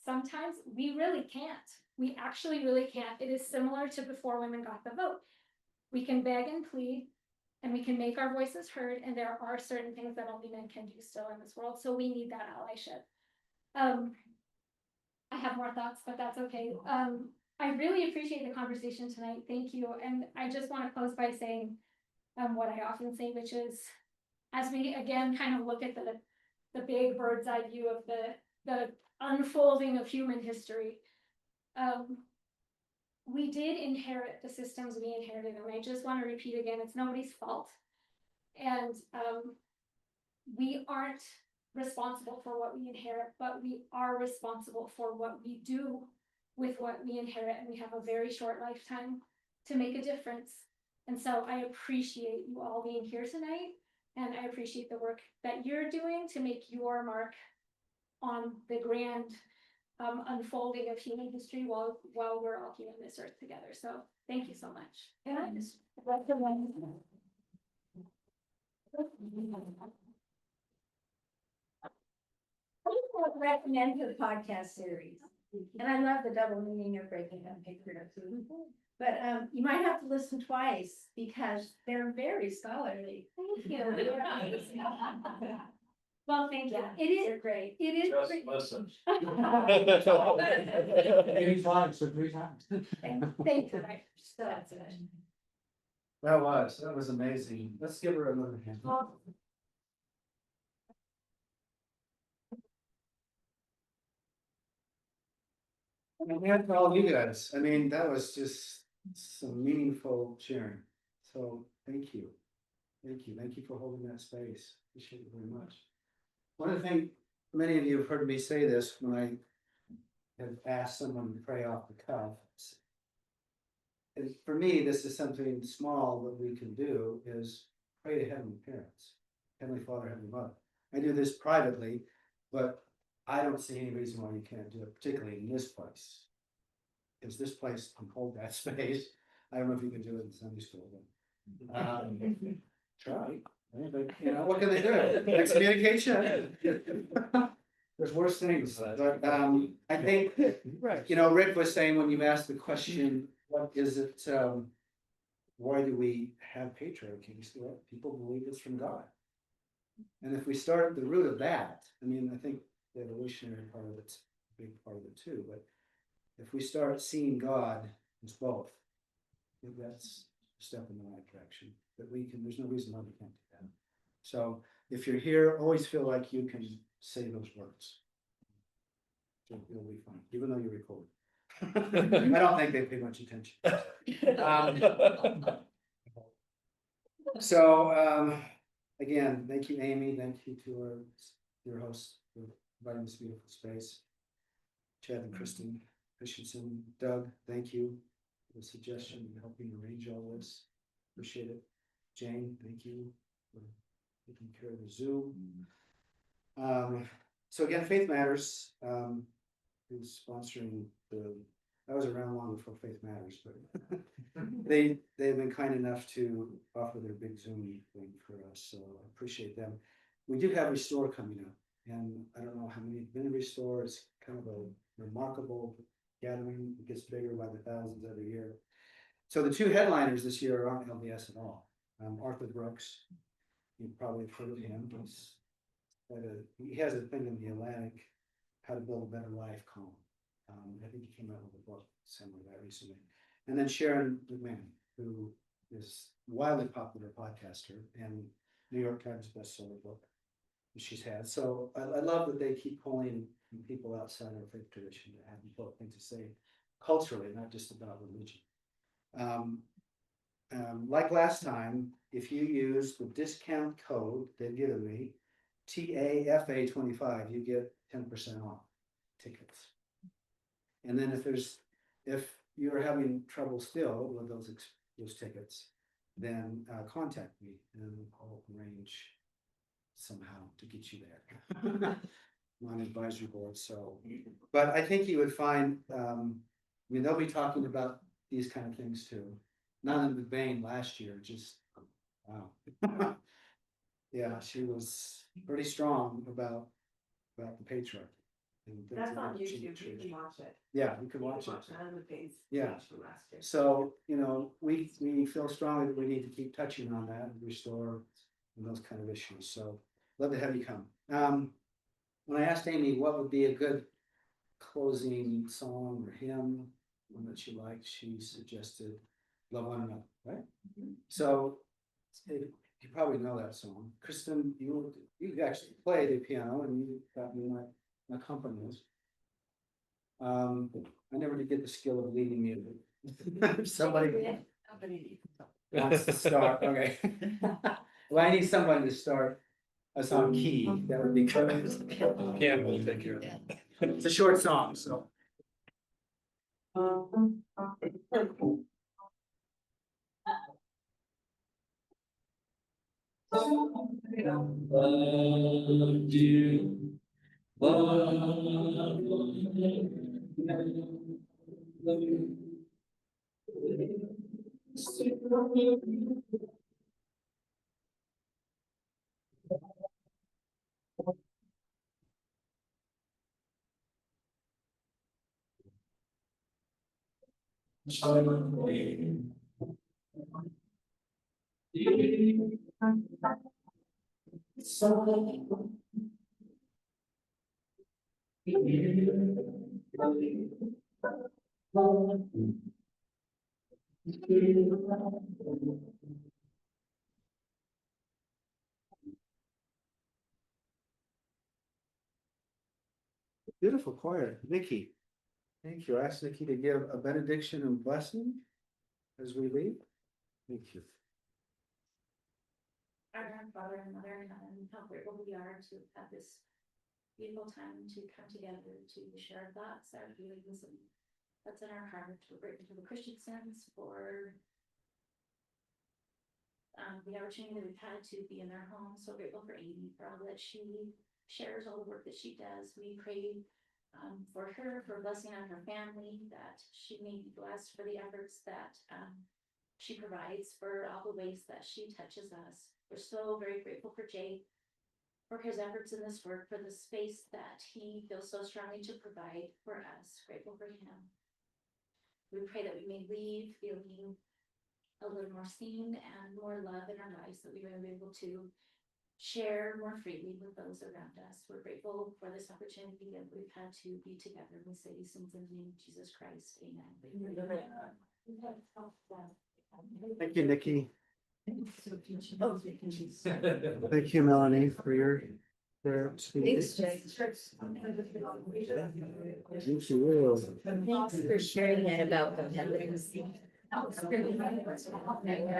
sometimes we really can't. We actually really can't. It is similar to before women got the vote. We can beg and plead, and we can make our voices heard, and there are certain things that only men can do still in this world, so we need that allyship. I have more thoughts, but that's okay. I really appreciate the conversation tonight. Thank you. And I just want to close by saying what I often say, which is, as we again kind of look at the big bird's eye view of the unfolding of human history, we did inherit the systems we inherited, and I just want to repeat again, it's nobody's fault. And we aren't responsible for what we inherit, but we are responsible for what we do with what we inherit, and we have a very short lifetime to make a difference. And so I appreciate you all being here tonight, and I appreciate the work that you're doing to make your mark on the grand unfolding of human history while we're all here on this earth together. So thank you so much. And I just recommend to the podcast series. And I love the double meaning of breaking down picture. But you might have to listen twice because they're very scholarly. Thank you. Well, thank you. It is They're great. It is Just great. listen. Anytime, so 3 times. Thank you. So that's it. That was amazing. Let's give her another hand. And that's for all you guys. I mean, that was just some meaningful sharing. So thank you. Thank you. Thank you for holding that space. Appreciate it very much. One of the things, many of you have heard me say this when I have asked someone to pray off the cuff. And for me, this is something small that we can do is pray to Heavenly Parents, Heavenly Father, Heavenly Mother. I do this privately, but I don't see any reason why you can't do it, particularly in this place. Because this place can hold that space. I don't know if you can do it in Sunday school, but try. But, you know, what can they do? Excommunication. There's worse things, but I think, you know, Rick was saying when you asked the question, what is it, why do we have patriarchy? Well, people believe it's from God. And if we start at the root of that, I mean, I think the evolutionary part of it's a big part of it too, but if we start seeing God as both, I think that's a step in the right direction. That we can, there's no reason why we can't do that. So if you're here, always feel like you can say those words. So it'll be fine, even though you record. I don't think they pay much attention. Again, thank you, Amy. Thank you to your host for providing this beautiful space. Chad and Kristen Christensen, Doug, thank you for the suggestion and helping arrange all this. Appreciate it. Jane, thank you for taking care of the Zoom. So again, Faith Matters, who's sponsoring I was around long before Faith Matters, but they've been kind enough to offer their big Zoom thing for us, so I appreciate them. We do have Restore coming up, and I don't know how many have been to Restore. It's kind of a remarkable gathering. It gets bigger by the thousands every year. So the 2 headliners this year aren't LDS at all. Arthur Brooks, you probably have heard of him. He has a thing in the Atlantic, How to Build a Better Life column. I think he came out with a book similar to that recently. And then Sharon McMahon, who is a wildly popular podcaster and New York Times bestseller book she's had. So I love that they keep pulling people outside our faith tradition to have both things to say culturally, not just about religion. Like last time, if you use the discount code they've given me, TAFA25, you get 10% off tickets. And then if you're having trouble still with those tickets, then contact me and I'll arrange somehow to get you there. on advisory board, so. But I think you would find, I mean, they'll be talking about these kind of things too. Not in the vein last year, just, wow. Yeah, she was pretty strong about the patriarchy. and things That's that on she YouTube, you treated. can watch it. Yeah, you can You watch it. On the page. Yeah. page from last year. So, you know, we feel strongly that we need to keep touching on that and restore and those kind of issues, so love to have you come. When I asked Amy what would be a good closing song or hymn, one that she liked, she suggested Love One Another, right? So, you probably know that song. Kristen, you actually play the piano and you got me my accompanist. I never did get the skill of leading music. If somebody wants to start, okay. Well, I need somebody to start us on key, that would be good. Piano will take care of it. It's a short song, so. Beautiful choir, Nikki. Thank you. I asked Nikki to give a benediction and blessing as we leave. Thank you. Our Father and Mother in heaven, how grateful we are to have this beautiful time to come together to share our thoughts, our feelings, and what's in our heart. We're grateful for the Christian Sons, for the opportunity that we've had to be in their home. So grateful for Amy, for all that she shares, all the work that she does. We pray for her, for blessing on her family, that she may be blessed for the efforts that she provides, for all the ways that she touches us. We're so very grateful for Jay, for his efforts in this work, for the space that he feels so strongly to provide for us. Grateful for him. We pray that we may leave feeling a little more seen and more love in our lives, that we may be able to share more freely with those around us. We're grateful for this opportunity that we've had to be together. We say these things in the name of Jesus Christ. Amen. Thank you, Nikki. Thank you, Melanie, for your Thanks, Jay. Thank you. Thanks for sharing that about the